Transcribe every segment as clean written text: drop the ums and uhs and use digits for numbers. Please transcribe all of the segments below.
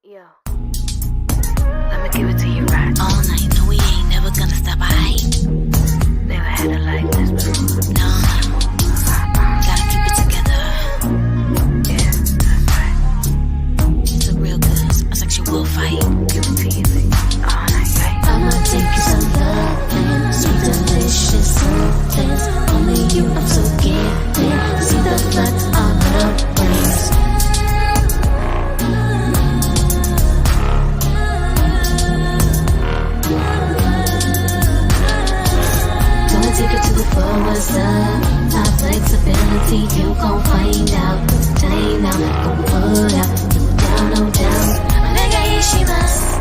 Yo, let me give it to you right all night. No, we ain't never gonna stop. I ain't never had it like this before. No, gotta keep it together. Yeah, that's right. It's a real good, a sexual fight. Give it to you like all night, right? I'ma take you some love and sweet delicious things. Only you, I'm so gifted. See the lights on the brains. Take it to the forward side. My flexibility, you gon' find out. Time out, gon' put out. No doubt, no doubt. Onegaishimasu.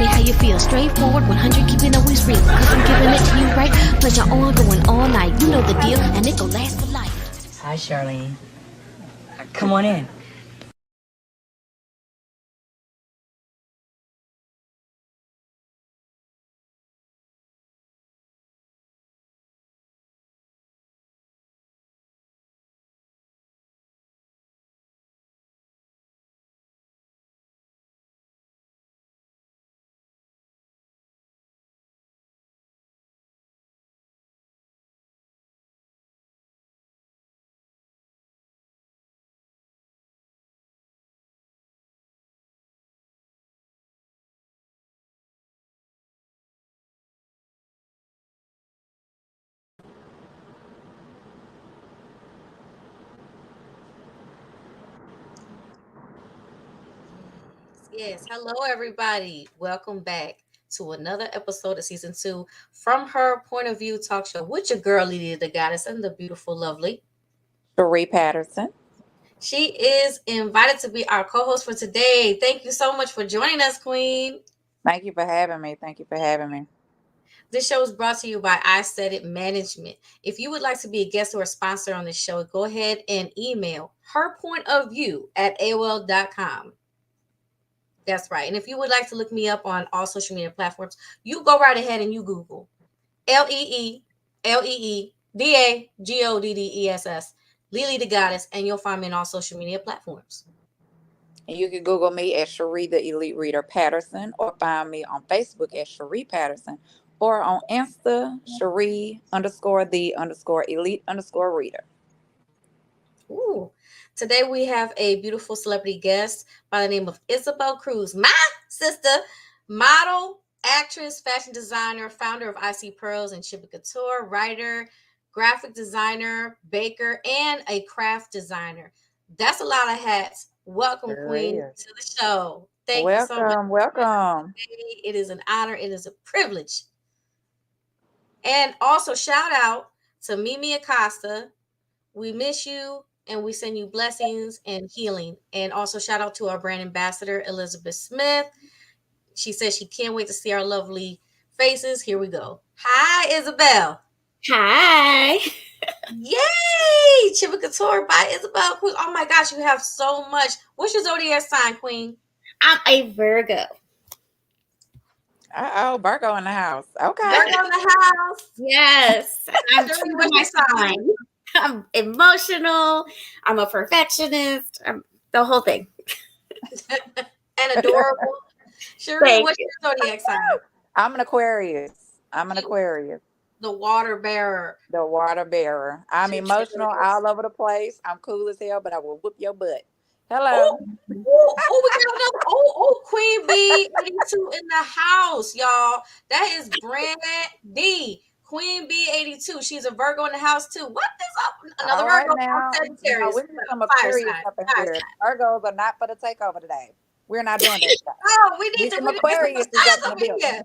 me how you feel. Straightforward, 100, keeping always real. Cause I'm giving it to you right. Pleasure on, going all night. You know the deal, and it gon' last for life. Hi, Charlene. Come on in. Yes. Hello, everybody. Welcome back to another episode of season 2 from Her Point of View talk show with your girl, Lizzie, the goddess, and the beautiful, lovely Cherie Patterson. She is invited to be our co-host for today. Thank you so much for joining us, Queen. Thank you for having me. Thank you for having me. This show is brought to you by I Said It Management. If you would like to be a guest or a sponsor on this show, go ahead and email herpointofview@aol.com. That's right. And if you would like to look me up on all social media platforms, you go right ahead and you Google LeeDagoddess, Lily the Goddess, and you'll find me on all social media platforms. And you can Google me at Cherie the Elite Reader Patterson, or find me on Facebook at Cherie Patterson, or on Insta, Cherie_the_elite_reader. Ooh. Today we have a beautiful celebrity guest by the name of Isabel Cruz, my sister, model, actress, fashion designer, founder of IC Pearls and Chibi Couture, writer, graphic designer, baker, and a craft designer. That's a lot of hats. Welcome, Queen, to the show. Thank you so much. Welcome. It is an honor. It is a privilege. And also shout out to Mimie Acosta. We miss you. And we send you blessings and healing. And also shout out to our brand ambassador, Elizabeth Smith. She says she can't wait to see our lovely faces. Here we go. Hi, Isabel. Hi. Yay! Chibi Couture by Isabel Cruz. Oh my gosh, you have so much. What's your zodiac sign, Queen? I'm a Virgo. Virgo in the house. Okay. Virgo in the house. Yes. I'm Shirley, true to what's my your sign? sign. I'm emotional. I'm a perfectionist. I'm the whole thing. And adorable. Shirley, what's your zodiac sign? I'm an Aquarius. The water bearer. The water bearer. I'm emotional all over the place. I'm cool as hell, but I will whoop your butt. Hello. We got another Queen B 82 in the house, y'all. That is Brandy. Queen B 82. She's a Virgo in the house too. What is up? Another All Virgo. Right now, we need some Aquarius up in here. Virgos are not for the takeover today. We're not doing that. Oh, we need some Aquarius up in the building.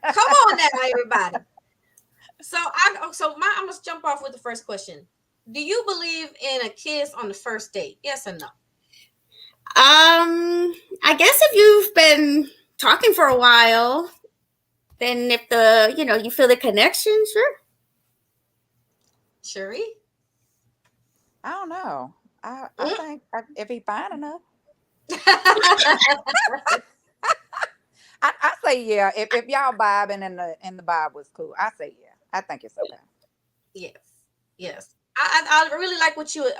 Come on now, everybody. I'm gonna jump off with the first question. Do you believe in a kiss on the first date? Yes or no? I guess if you've been talking for a while, then if you feel the connection, sure. Cherie? I don't know. I think if he's fine enough. I say yeah. If y'all vibing and the vibe was cool, I say yeah. I think it's okay. Yes. I really like what you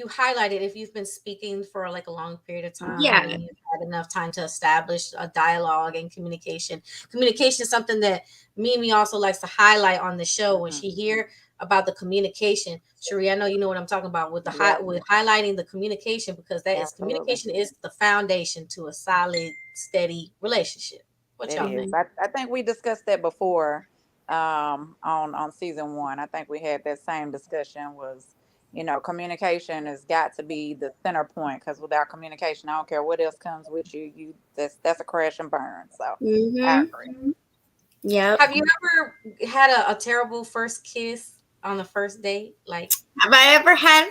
highlighted. If you've been speaking for like a long period of time, and you've had enough time to establish a dialogue and communication. Communication is something that Mimie also likes to highlight on the show when she hear about the communication. Cherie, I know you know what I'm talking about with with highlighting the communication, because communication is the foundation to a solid, steady relationship. What y'all think? I think we discussed that before. On season 1, I think we had that same discussion. Was communication has got to be the center point, because without communication, I don't care what else comes with you, that's a crash and burn. So I agree. Yeah. Have you ever had a terrible first kiss on the first date? Like, have I ever had?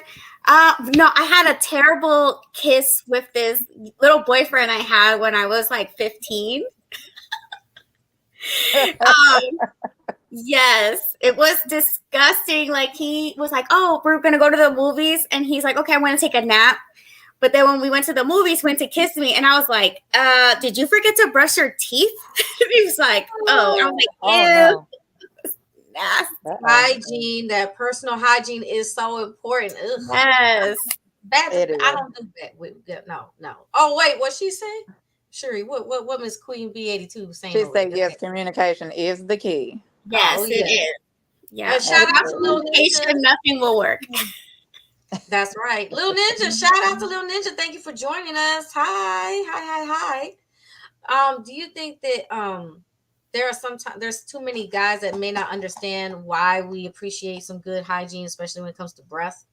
No, I had a terrible kiss with this little boyfriend I had when I was like 15. Yes, it was disgusting. Like he was like, "Oh, we're gonna go to the movies," and he's like, "Okay, I want to take a nap." But then when we went to the movies, he went to kiss me, and I was like, did you forget to brush your teeth?" He was like, "Oh," I was like, "Ew." no. Nasty. Hygiene, that personal hygiene is so important. Ugh. Yes. It is. I don't do that. No. Oh wait, what she said? Shuri, what Miss Queen B82 was saying? She over said, there? yes, communication is the key. Yes, Oh, it yeah. is. Yeah. Shout out to Lil Communication, Ninja. nothing will work. That's right. Lil Ninja, shout out to Lil Ninja. Thank you for joining us. Hi. Do you think that there's too many guys that may not understand why we appreciate some good hygiene, especially when it comes to breath?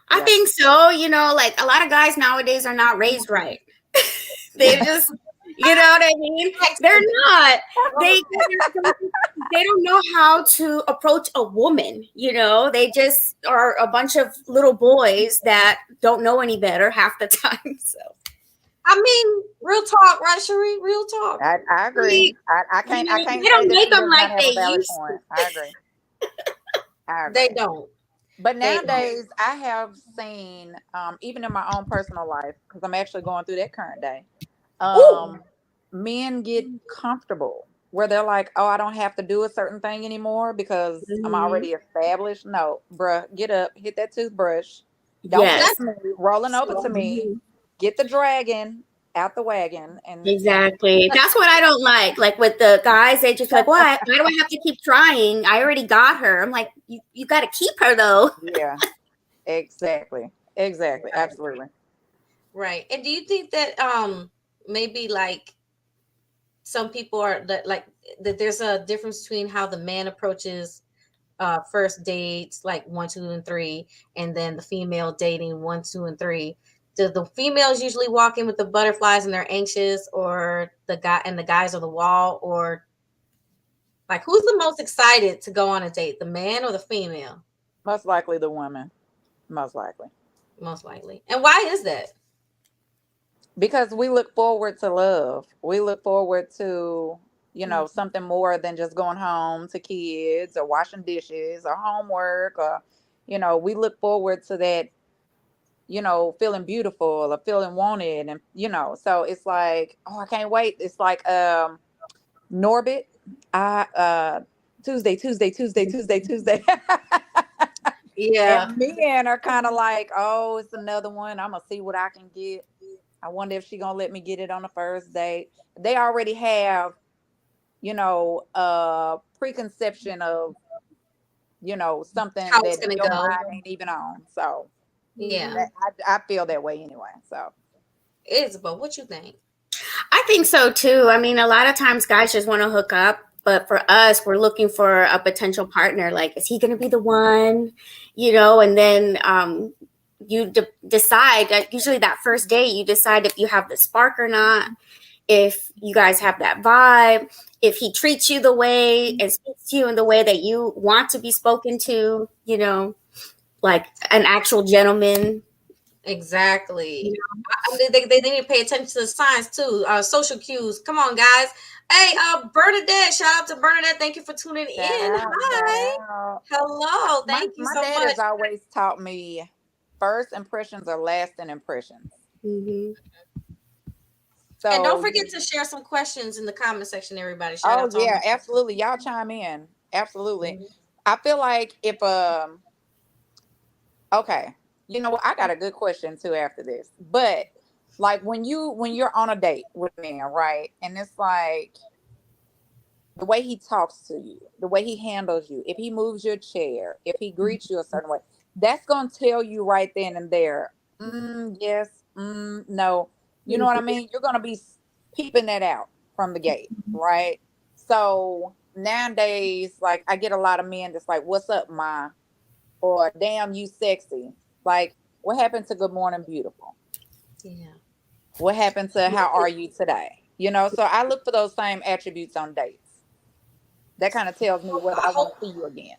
I think so. You know, like a lot of guys nowadays are not raised right. They just, you know what I mean? They're not. They don't know how to approach a woman. You know, they just are a bunch of little boys that don't know any better half the time. So. I mean, real talk, right, Cherie? Real talk. I agree. I can't They say don't that make she them does like not have they a valid used point. I agree. They don't. But They don't. nowadays, I have seen, even in my own personal life, because I'm actually going through that current day, men get comfortable where they're like, oh, I don't have to do a certain thing anymore because I'm already established. No, bruh, get up, hit that toothbrush. Don't Yes. touch me, rolling over to me. Get the dragon out the wagon. And Exactly. That's what I don't like. Like with the guys, they just like, why do I have to keep trying? I already got her. I'm like, you got to keep her though. yeah, exactly. Absolutely. Right. And do you think that maybe like some people are that there's a difference between how the man approaches first dates like 1, 2, and 3, and then the female dating 1, 2, and 3? Do the females usually walk in with the butterflies and they're anxious, or the guys are the wall, or like who's the most excited to go on a date, the man or the female? Most likely the woman. Most likely. Most likely. And why is that? Because we look forward to love. We look forward to, something more than just going home to kids or washing dishes or homework or, we look forward to that, feeling beautiful or feeling wanted. And, so it's like, oh, I can't wait. It's like Norbit. Tuesday. Yeah. And men are kind of like, oh, it's another one. I'm gonna see what I can get. I wonder if she gonna let me get it on the first date. They already have, preconception of, something How it's that gonna your go. mind ain't even on. So Yeah. I feel that way anyway. So Isabel, what you think? I think so too. I mean, a lot of times guys just want to hook up, but for us, we're looking for a potential partner. Like, is he going to be the one? And then you decide that usually that first date, you decide if you have the spark or not, if you guys have that vibe, if he treats you the way and speaks to you in the way that you want to be spoken to, like an actual gentleman. Exactly. They need to pay attention to the signs too. Social cues. Come on, guys. Hey, Bernadette. Shout out to Bernadette. Thank you for tuning in. Hi. Hello. Thank you so much. My dad has always taught me first impressions are lasting impressions. Mm-hmm. So, and don't forget to share some questions in the comment section, everybody. Shout out to all my absolutely. Y'all chime in. Absolutely. Mm-hmm. I feel like if okay. I got a good question too after this. But like when you're on a date with a man, right? And it's like the way he talks to you, the way he handles you, if he moves your chair, if he greets you a certain way, that's gonna tell you right then and there, yes, no. You know what I mean? You're gonna be peeping that out from the gate, right? So nowadays, like I get a lot of men that's like, "What's up, ma?" or "Damn, you sexy." Like, what happened to "Good morning, beautiful"? Yeah. What happened to "How are you today"? So I look for those same attributes on dates. That kind of tells me whether I want to see you again.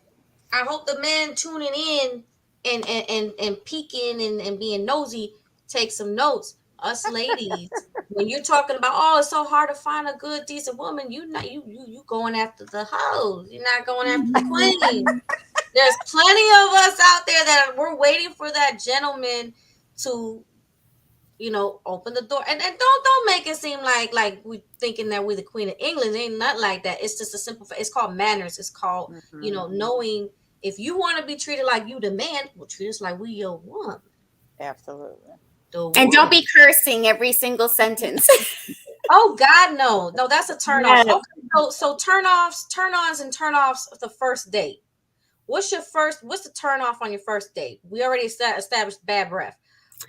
I hope the men tuning in and peeking and being nosy take some notes. Us ladies, when you're talking about, oh, it's so hard to find a good, decent woman, you not you going after the hoes. You're not going after the queen. There's plenty of us out there that we're waiting for that gentleman to, open the door. And don't make it seem like we thinking that we're the Queen of England. It ain't nothing like that. It's just a simple. It's called manners. It's called knowing if you want to be treated like you the man, well, treat us like we your woman. Absolutely. And don't be cursing every single sentence. Oh God, no, that's a turn off. Yes. Okay, so turn-ons and turn-offs of the first date. What's the turn off on your first date? We already established bad breath.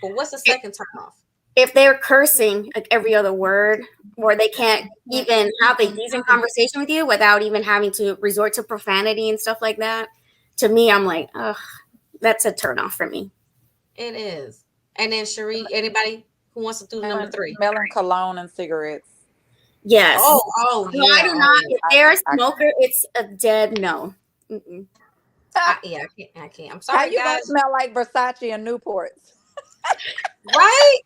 But what's the second turn off? If they're cursing like every other word, or they can't even have a decent conversation with you without even having to resort to profanity and stuff like that, to me, I'm like, ugh, that's a turn off for me. It is. And then Cherie, anybody who wants to do number 3? Smelling cologne and cigarettes. Yes. Oh, no, I do not. If they're a smoker, it's a dead no. Mm-mm. I can't. I'm sorry, How you guys. gonna smell like Versace and Newports? Right?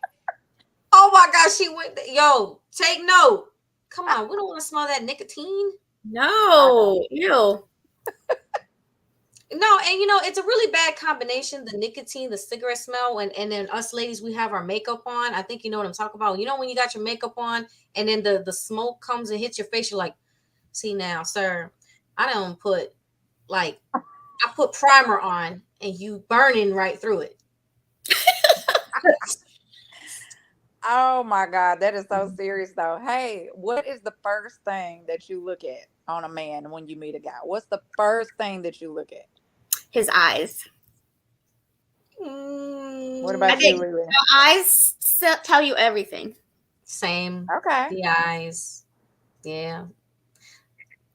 Oh my gosh, she went. Yo, take note. Come on, we don't want to smell that nicotine. No, ew. No, and it's a really bad combination. The nicotine, the cigarette smell, and then us ladies, we have our makeup on. I think you know what I'm talking about. When you got your makeup on and then the smoke comes and hits your face, you're like, see now, sir, I don't put I put primer on and you burning right through it. Oh my God, that is so serious though. Hey, what is the first thing that you look at on a man when you meet a guy? What's the first thing that you look at? His eyes. What about you, Lily? The eyes tell you everything. Same. Okay. The eyes. Yeah.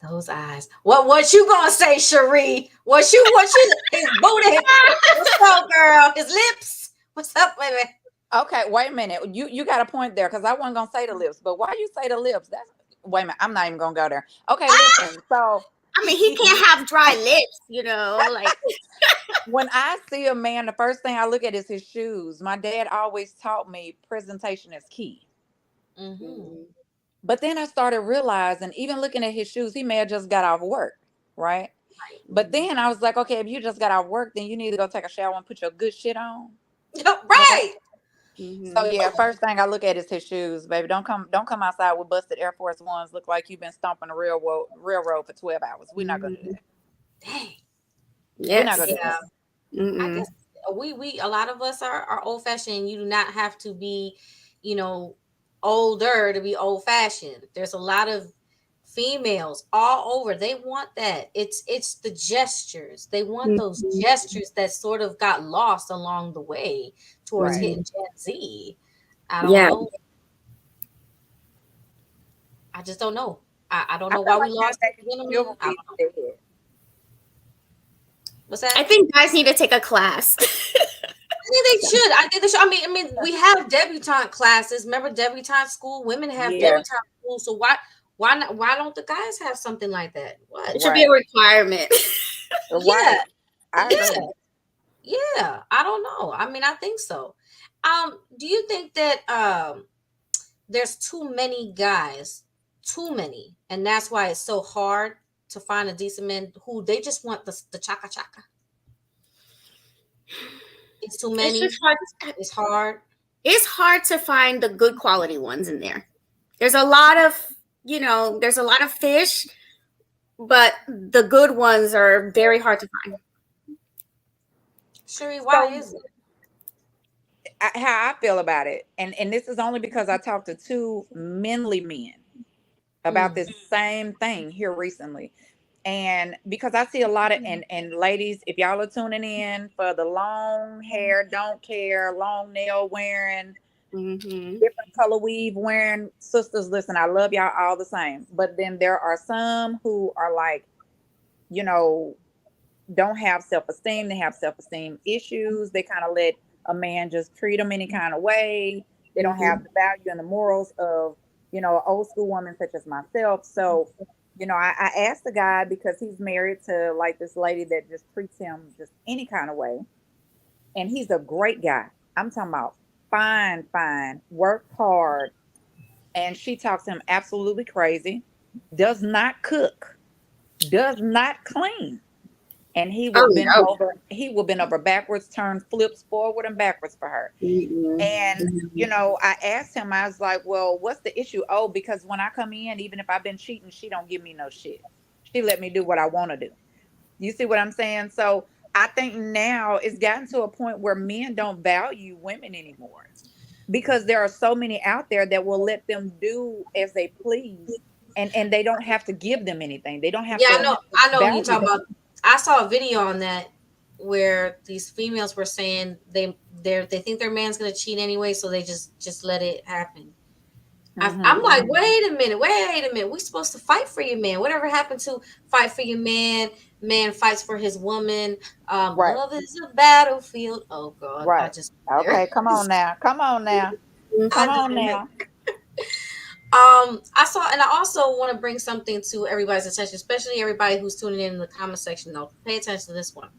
Those eyes. What you gonna say, Cherie? What you his booty? What's up, girl? His lips. What's up, baby? Okay, wait a minute. You got a point there because I wasn't gonna say the lips, but why you say the lips? Wait a minute. I'm not even gonna go there. Okay, listen. So I mean, he can't have dry lips, like when I see a man, the first thing I look at is his shoes. My dad always taught me presentation is key. Mm-hmm. But then I started realizing, even looking at his shoes, he may have just got off work, right? But then I was like, okay, if you just got off work, then you need to go take a shower and put your good shit on. Right. Mm-hmm. So yeah, first thing I look at is his shoes, baby. Don't come outside with busted Air Force Ones. Look like you've been stomping a railroad for 12 hours. We're not gonna do that. Dang. Yes. We're not gonna do that. I guess we a lot of us are old fashioned. You do not have to be, older to be old fashioned. There's a lot of females all over. They want that. It's the gestures. They want those gestures that sort of got lost along the way towards hitting Gen Z. I don't know. I just don't know. I don't know why we lost that gentleman. What's that? I think guys need to take a class. I think they should. I mean, we have debutante classes. Remember debutante school? Women have debutante school. So why not? Why don't the guys have something like that? What? It should be a requirement. Yeah. Yeah. I don't know. I mean, I think so. Do you think that there's too many guys, and that's why it's so hard to find a decent man who they just want the chaka chaka? It's too many. It's hard. It's hard to find the good quality ones in there. There's a lot of, there's a lot of fish, but the good ones are very hard to find. Cherie, why is it? How I feel about it, and this is only because I talked to 2 manly men about this same thing here recently. And because I see a lot of, and ladies, if y'all are tuning in for the long hair, don't care, long nail wearing, different color weave wearing sisters, listen, I love y'all all the same. But then there are some who are like, don't have self-esteem. They have self-esteem issues. They kind of let a man just treat them any kind of way. They don't have the value and the morals of, an old school woman such as myself. So, I asked the guy because he's married to like this lady that just treats him just any kind of way. And he's a great guy. I'm talking about fine, work hard, and she talks him absolutely crazy, does not cook, does not clean. And he will bend over, backwards, turn flips forward and backwards for her. And, I asked him, I was like, well, what's the issue? Oh, because when I come in, even if I've been cheating, she don't give me no shit. She let me do what I want to do. You see what I'm saying? So I think now it's gotten to a point where men don't value women anymore, because there are so many out there that will let them do as they please, and they don't have to give them anything. They don't have to. I know what you're talking them. about. I saw a video on that where these females were saying they think their man's gonna cheat anyway, so they just let it happen. I'm like, wait a minute. We're supposed to fight for your man. Whatever happened to fight for your man? Man fights for his woman. Right. Love is a battlefield. Oh God. Right. Okay. Come on now. I also want to bring something to everybody's attention, especially everybody who's tuning in the comment section. Though, pay attention to this one.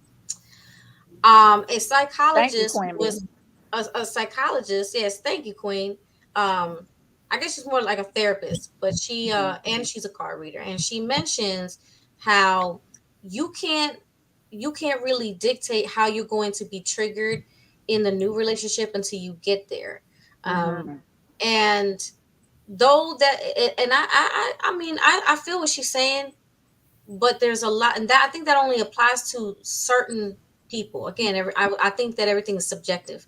A psychologist was a psychologist. Yes, thank you, Queen. I guess she's more like a therapist, but she and she's a card reader, and she mentions how you can't really dictate how you're going to be triggered in the new relationship until you get there. And though that, and I feel what she's saying, but there's a lot, and that I think that only applies to certain people. Again, I think that everything is subjective,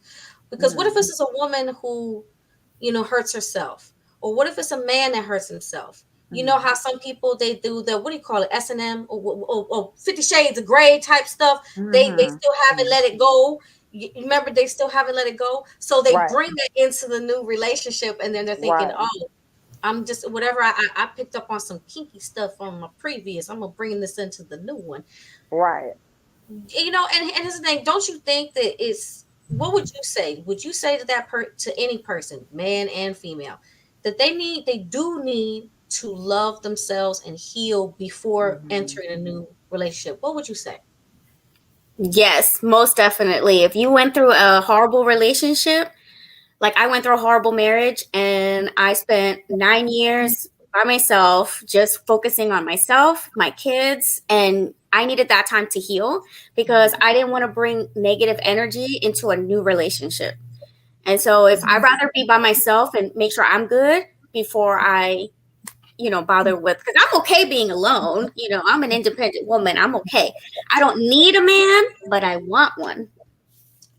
because what if this is a woman who, hurts herself, or what if it's a man that hurts himself? You know how some people, they do the, what do you call it, S&M or 50 Shades of Grey type stuff. They still haven't let it go. You remember, they still haven't let it go. So they bring that into the new relationship, and then they're thinking, oh, I'm just, whatever I picked up on some kinky stuff on my previous, I'm going to bring this into the new one. Right. And here's the thing, don't you think that it's, what would you say? Would you say to any person, man and female, that they do need to love themselves and heal before entering a new relationship? What would you say? Yes, most definitely. If you went through a horrible relationship, like I went through a horrible marriage, and I spent 9 years by myself, just focusing on myself, my kids, and I needed that time to heal, because I didn't want to bring negative energy into a new relationship. And so if I'd rather be by myself and make sure I'm good before I, bother with, because I'm okay being alone. I'm an independent woman. I'm okay. I don't need a man, but I want one.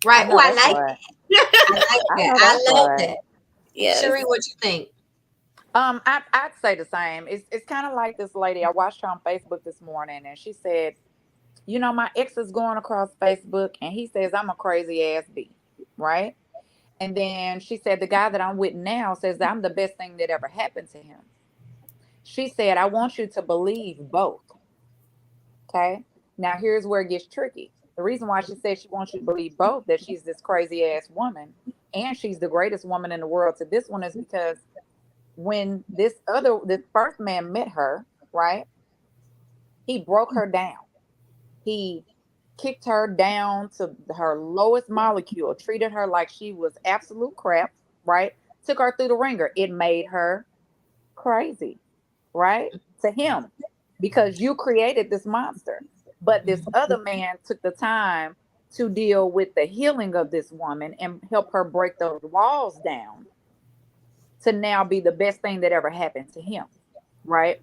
Right. Oh, I like that. I love that. Yeah. Cherie, what you think? I'd say the same. It's kind of like this lady. I watched her on Facebook this morning, and she said, my ex is going across Facebook, and he says I'm a crazy ass B, right? And then she said, the guy that I'm with now says that I'm the best thing that ever happened to him. She said, I want you to believe both. Okay. Now here's where it gets tricky. The reason why she said she wants you to believe both, that she's this crazy ass woman and she's the greatest woman in the world to this one, is because when this first man met her, right, he broke her down. He kicked her down to her lowest molecule, treated her like she was absolute crap, right? Took her through the ringer. It made her crazy, right? To him, because you created this monster. But this other man took the time to deal with the healing of this woman and help her break those walls down to now be the best thing that ever happened to him, right?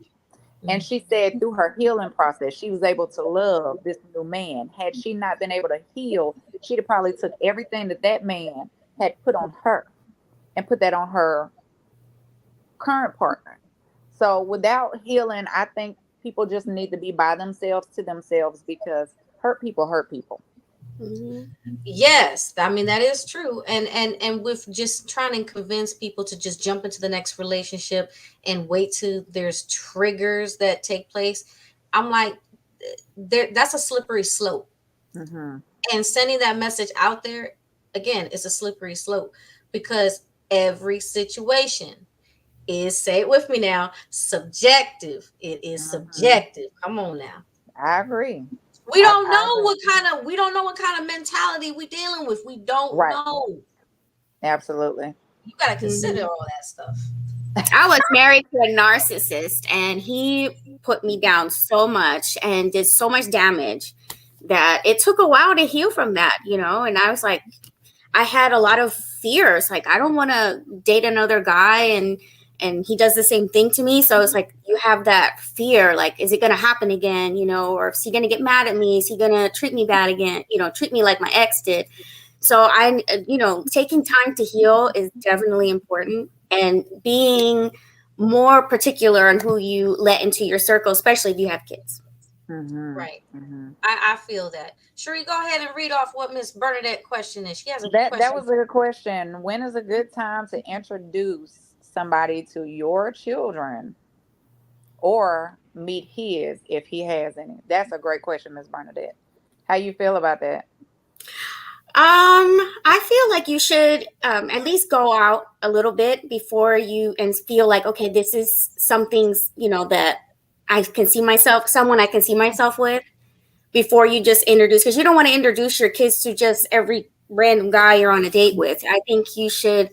And she said through her healing process, she was able to love this new man. Had she not been able to heal, she'd have probably took everything that man had put on her and put that on her current partner. So without healing, I think people just need to be by themselves to themselves, because hurt people hurt people. Yes, I mean, that is true. And with just trying to convince people to just jump into the next relationship and wait till there's triggers that take place, I'm like, that's a slippery slope. And sending that message out there, again, is a slippery slope, because every situation is, say it with me now, subjective. It is subjective. Come on now. I agree. We don't know what kind of mentality we're dealing with. We don't know. Absolutely. You got to consider all that stuff. I was married to a narcissist, and he put me down so much and did so much damage that it took a while to heal from that, you know. And I was like, I had a lot of fears. Like, I don't want to date another guy, and he does the same thing to me. So it's like you have that fear. Like, is it going to happen again? You know, or is he going to get mad at me? Is he going to treat me bad again? You know, treat me like my ex did. So taking time to heal is definitely important, and being more particular on who you let into your circle, especially if you have kids. Right. I feel that. Sheree, go ahead and read off what Miss Bernadette question is. She has a question. That was a good question. When is a good time to introduce somebody to your children or meet his if he has any? That's a great question, Miss Bernadette. How you feel about that? I feel like you should at least go out a little bit before you and feel like, okay, this is something, you know, that I can see myself, someone I can see myself with, before you just introduce, because you don't want to introduce your kids to just every random guy you're on a date with. I think you should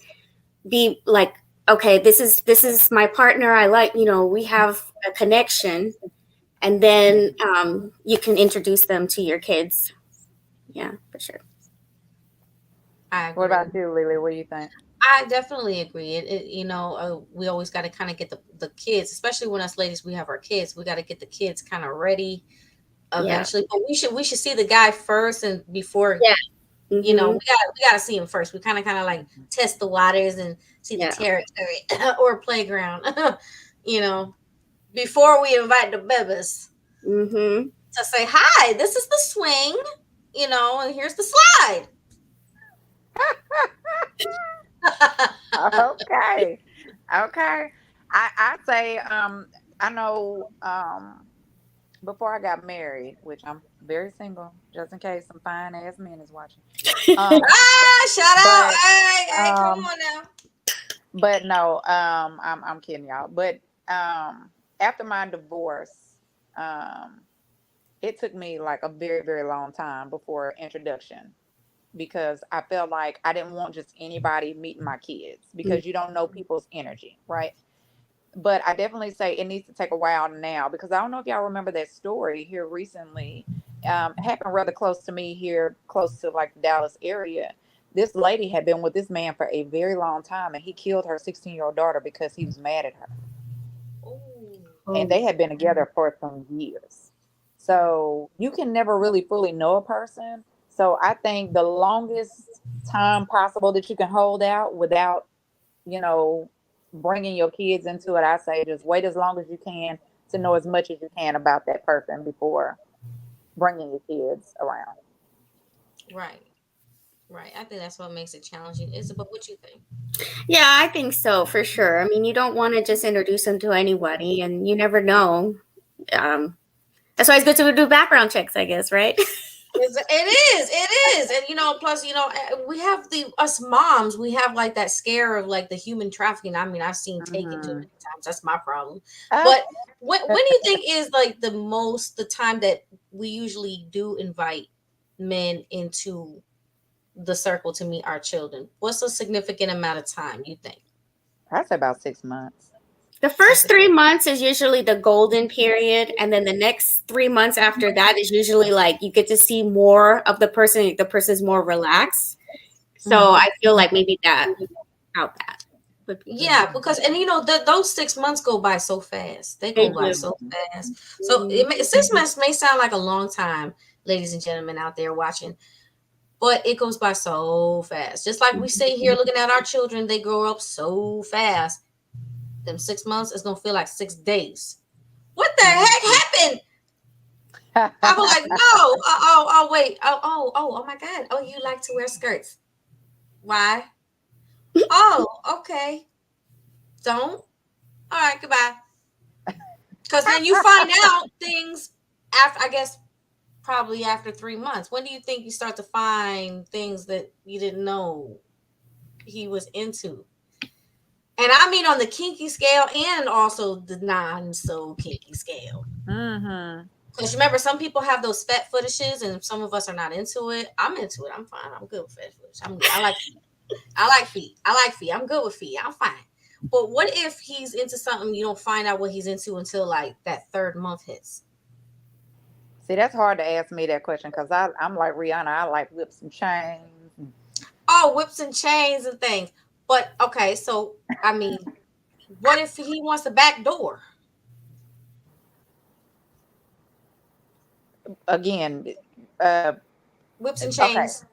be like, okay, this is my partner. I like, you know, we have a connection, and then you can introduce them to your kids. Yeah, for sure. What about you, Lily? What do you think? I definitely agree. We always got to kind of get the kids, especially when us ladies, we have our kids. We got to get the kids kind of ready eventually. Yeah. But we should see the guy first, and before, you know, we got to see him first. We kind of like test the waters and see the territory or playground, you know, before we invite the babies to say, hi, this is the swing, you know, and here's the slide. Okay. I say I know before I got married, which I'm very single, just in case some fine ass men is watching. Shout out! Hey, come on now. But no, I'm kidding y'all. But after my divorce, it took me like a very, very long time before introduction, because I felt like I didn't want just anybody meeting my kids, because you don't know people's energy, right? But I definitely say it needs to take a while now, because I don't know if y'all remember that story here recently. Happened rather close to me here, close to like the Dallas area. This lady had been with this man for a very long time, and he killed her 16-year-old daughter because he was mad at her. And they had been together for some years. So you can never really fully know a person. So I think the longest time possible that you can hold out without, you know, bringing your kids into it, I say just wait as long as you can to know as much as you can about that person before bringing your kids around. Right. I think that's what makes it challenging. Isabel, what you think? Yeah, I think so, for sure. I mean, you don't want to just introduce them to anybody, and you never know. That's why it's good to do background checks, I guess, right? It is. And, you know, plus, you know, we have us moms, we have like that scare of like the human trafficking. I mean, I've seen taken too many times. That's my problem. But when do you think is like the time that we usually do invite men into the circle to meet our children? What's a significant amount of time you think? I'd say about 6 months. The first 3 months is usually the golden period. And then the next 3 months after that is usually like you get to see more of the person. The person's more relaxed. So I feel like maybe that. Yeah, because, and you know, those 6 months go by so fast. They go by so fast. So 6 months may sound like a long time, ladies and gentlemen out there watching, but it goes by so fast. Just like we sit here looking at our children, they grow up so fast. Them 6 months is gonna feel like 6 days. What the heck happened? I was like, no, wait, oh my God. Oh, you like to wear skirts. Why? Oh, okay. Don't. All right, goodbye. Because then you find out things after, I guess, probably after 3 months. When do you think you start to find things that you didn't know he was into? And I mean on the kinky scale and also the non-so kinky scale. Because remember, some people have those fat fetishes, and some of us are not into it. I'm into it. I'm fine. I'm good with fat fetish. I like feet. I like feet. I'm good with feet. I'm fine. But what if he's into something you don't find out what he's into until like that third month hits? See, that's hard to ask me that question because I'm like Rihanna. I like whips and chains. Oh, whips and chains and things. But okay, so I mean, what if he wants a back door? Again, Whips and okay. chains.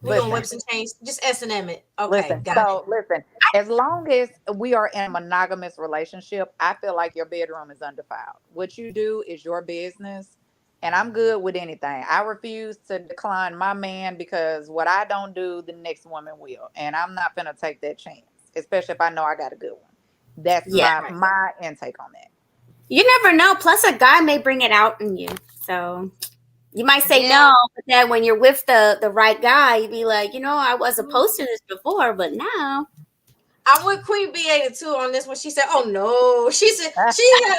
We're going Listen, whips and chains. Just S&M it. Okay, listen. got it. So listen. As long as we are in a monogamous relationship, I feel like your bedroom is undefiled. What you do is your business, and I'm good with anything. I refuse to decline my man because what I don't do, the next woman will, and I'm not gonna take that chance, especially if I know I got a good one. That's Yeah. my intake on that. You never know. Plus, a guy may bring it out in you. So you might say Yeah. no, but then when you're with the right guy, you'd be like, I was opposed to this before, but now. I'm with Queen B82 on this one. She said, "Oh no," she said she had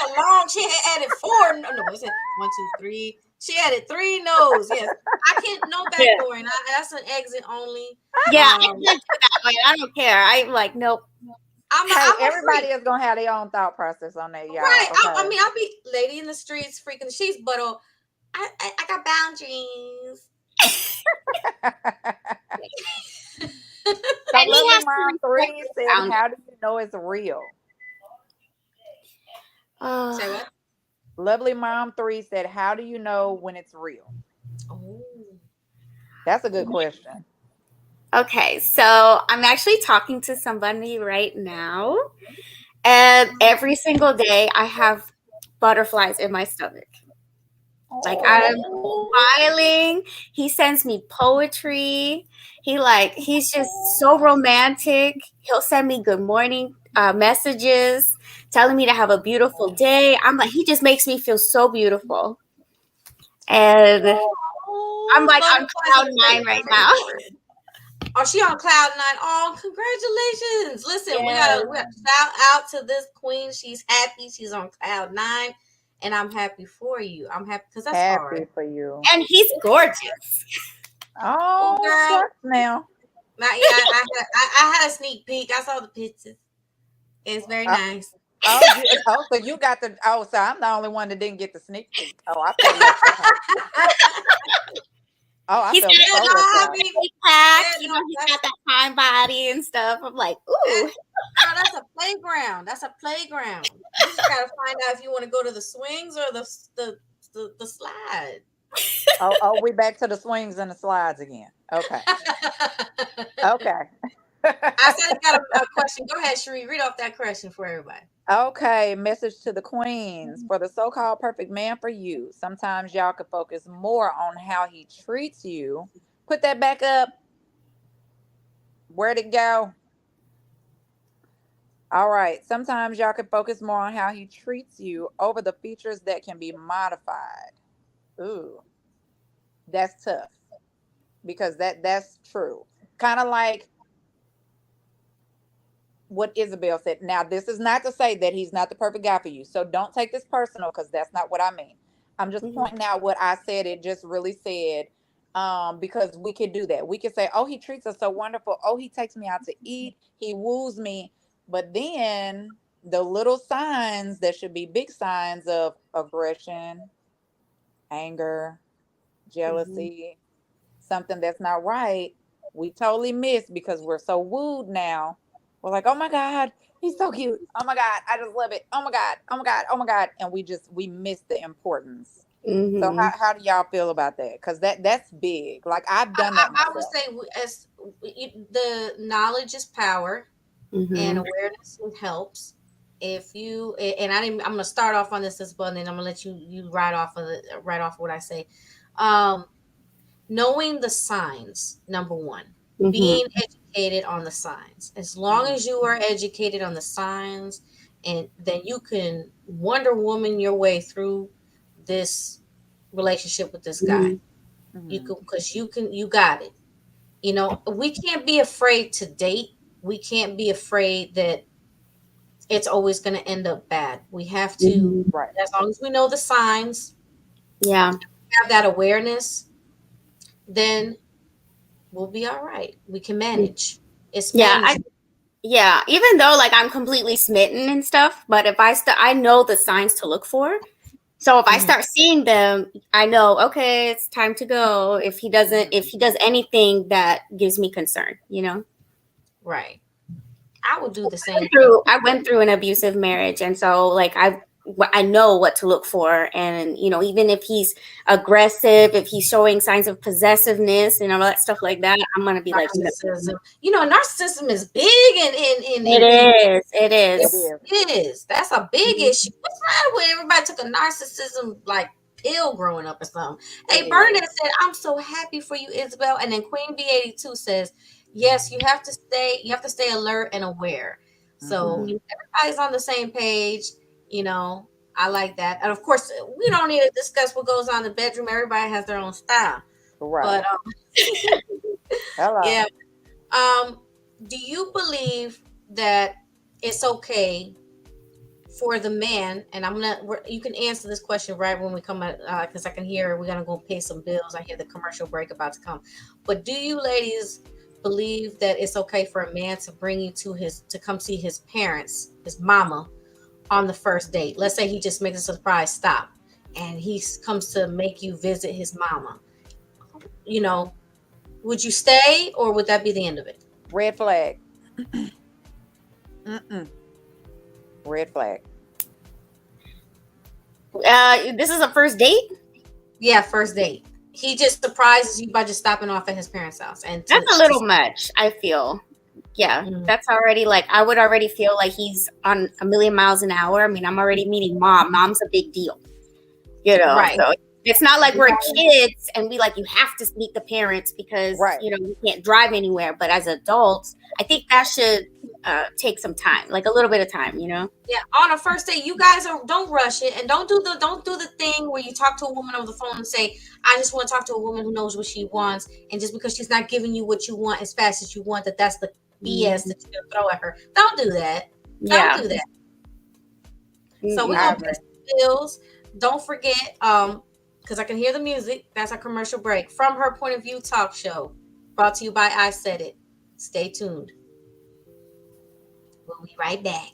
added 4. No, it said 1, 2, 3. She added 3 no's. Yes, I can't no back Yeah. door, and that's an exit only. Yeah, I can't do that. Like, I don't care. I'm like, nope. Hey, I'm a everybody freak. is gonna have their own thought process on that, y'all. Right. Okay. I mean, I'll be lady in the streets, freaking the sheets, but I got boundaries. So And he Lovely has to Mom respect 3 your said, boundaries. how do you know it's real? Say what? Lovely Mom 3 said, how do you know when it's real? Oh. That's a good question. Okay, so I'm actually talking to somebody right now, and every single day I have butterflies in my stomach. Like, I'm smiling. He sends me poetry. He's just so romantic. He'll send me good morning messages, telling me to have a beautiful day. I'm like, he just makes me feel so beautiful. And I'm like on cloud 9 right now. Oh, she on cloud 9. Oh, congratulations. Listen, we gotta shout out to this queen. She's happy. She's on cloud 9. And I'm happy for you. I'm happy because that's Happy hard. for you. And he's gorgeous. Oh, girl. shucks now. I had a sneak peek. I saw the pictures. It's very nice. So you got the. Oh, so I'm the only one that didn't get the sneak peek. Oh, I feel left out. He's got I mean, he's got that fine body and stuff. I'm like, ooh. That's a playground. That's a playground. You just gotta find out if you want to go to the swings or the slide. Oh, we back to the swings and the slides again. Okay. Okay. I said I got a question. Go ahead, Sheree. Read off that question for everybody. Okay, message to the queens. For the so-called perfect man for you, sometimes y'all could focus more on how he treats you. Put that back up. Where'd it go? All right. Sometimes y'all could focus more on how he treats you over the features that can be modified. Ooh, that's tough because that's true. Kind of like what Isabel said. Now, this is not to say that he's not the perfect guy for you. So don't take this personal because that's not what I mean. I'm just pointing out what I said. It just really said because we could do that. We could say, oh, he treats us so wonderful. Oh, he takes me out to eat. He woos me. But then the little signs that should be big signs of aggression, anger, jealousy, something that's not right, we totally miss because we're so wooed now. We're like, oh my God, he's so cute. Oh my God, I just love it. Oh my God, oh my God, oh my God. And we miss the importance. So how do y'all feel about that? Because that's big. Like I've done that myself. I would say as the knowledge is power and awareness helps. If you and I'm gonna start off on this as well, and then I'm gonna let you ride off what I say. Knowing the signs, number one, being educated on the signs. As long as you are educated on the signs, and then you can Wonder Woman your way through this relationship with this guy. You can, because you got it. You know, we can't be afraid to date. We can't be afraid that it's always going to end up bad. We have to, as long as we know the signs, have that awareness, then we'll be all right. We can manage. It's manageable. Yeah, even though like I'm completely smitten and stuff, but if I know the signs to look for. So if I start seeing them, I know, okay, it's time to go. If he does anything that gives me concern, you know. Right. I would do the same thing. I went through an abusive marriage, and so like I know what to look for, and you know, even if he's aggressive, if he's showing signs of possessiveness and all that stuff like that, I'm gonna be like, no. Narcissism. You know, narcissism is big It is. it is. That's a big issue. What's the matter with everybody took a narcissism like pill growing up or something? Hey, Burnett said, I'm so happy for you, Isabel. And then Queen B82 says, yes, you have to stay alert and aware. So if everybody's on the same page, you know, I like that. And of course, we don't need to discuss what goes on in the bedroom. Everybody has their own style. Right. But Hello. yeah. Do you believe that it's okay for the man? And you can answer this question right when we come out, because I can hear we're gonna go pay some bills. I hear the commercial break about to come. But do you ladies believe that it's okay for a man to bring you to come see his parents, his mama, on the first date? Let's say he just makes a surprise stop and he comes to make you visit his mama. You know, would you stay or would that be the end of it? Red flag. Red flag. This is a first date? Yeah, first date. He just surprises you by just stopping off at his parents' house, and That's a little much, I feel. Yeah, that's already like, I would already feel like he's on a million miles an hour. I mean, I'm already meeting mom. Mom's a big deal, you know. Right. So it's not like we're kids and we like, you have to meet the parents because you know you can't drive anywhere. But as adults, I think that should take some time, like a little bit of time, you know. Yeah, on a first date, you guys don't rush it, and don't do the thing where you talk to a woman over the phone and say, I just want to talk to a woman who knows what she wants, and just because she's not giving you what you want as fast as you want, that's the BS that you're gonna throw at her. Don't do that. Don't do that. So we're gonna pay some bills. Don't forget, because I can hear the music. That's our commercial break. From Her Point of View talk show, brought to you by I Said It. Stay tuned. We'll be right back.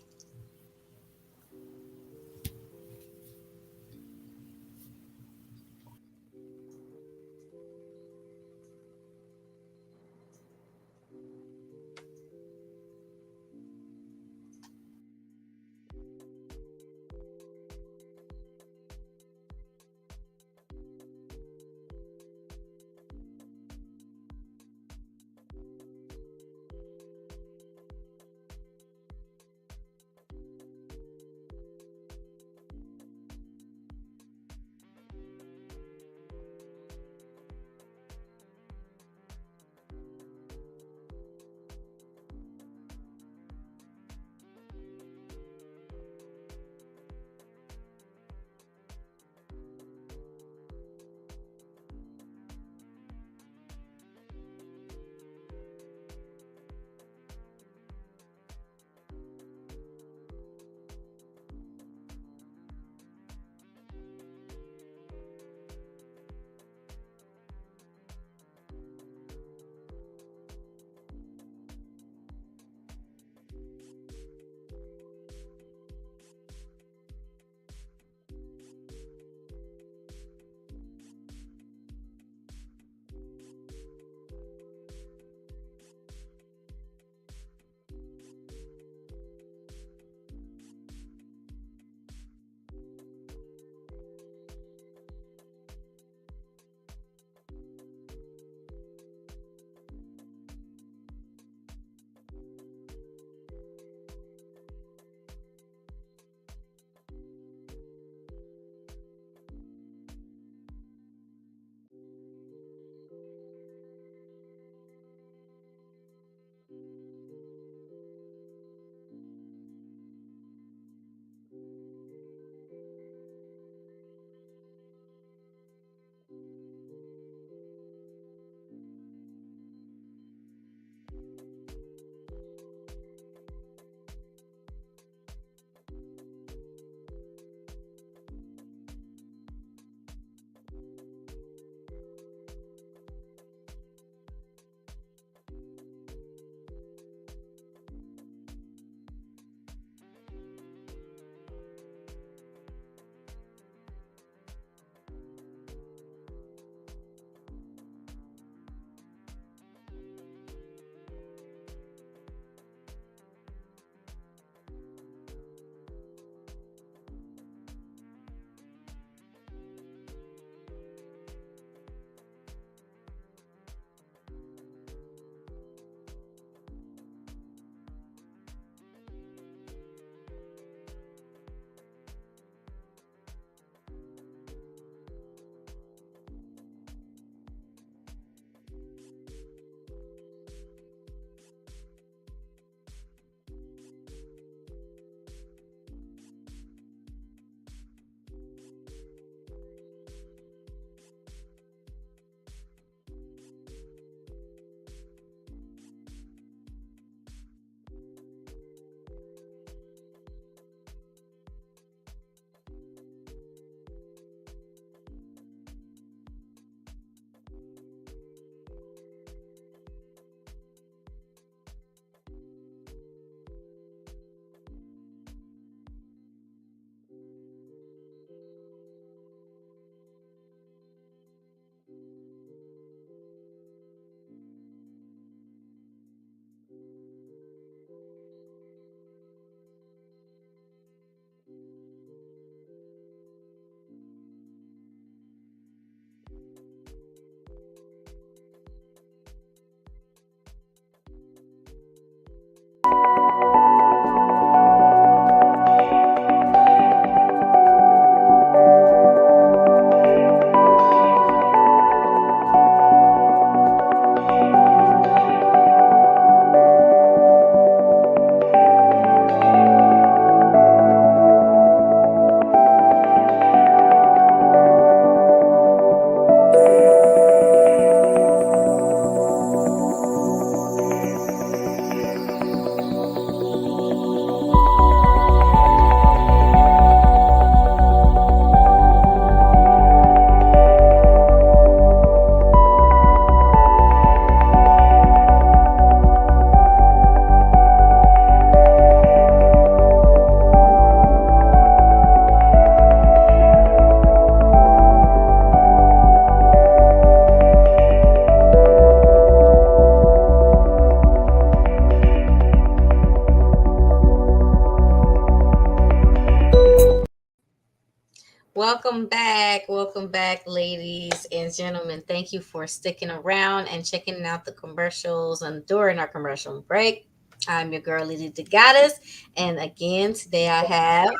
welcome back, ladies and gentlemen. Thank you for sticking around and checking out the commercials and during our commercial break. I'm your girl, Lizzie the Goddess. And again, today I have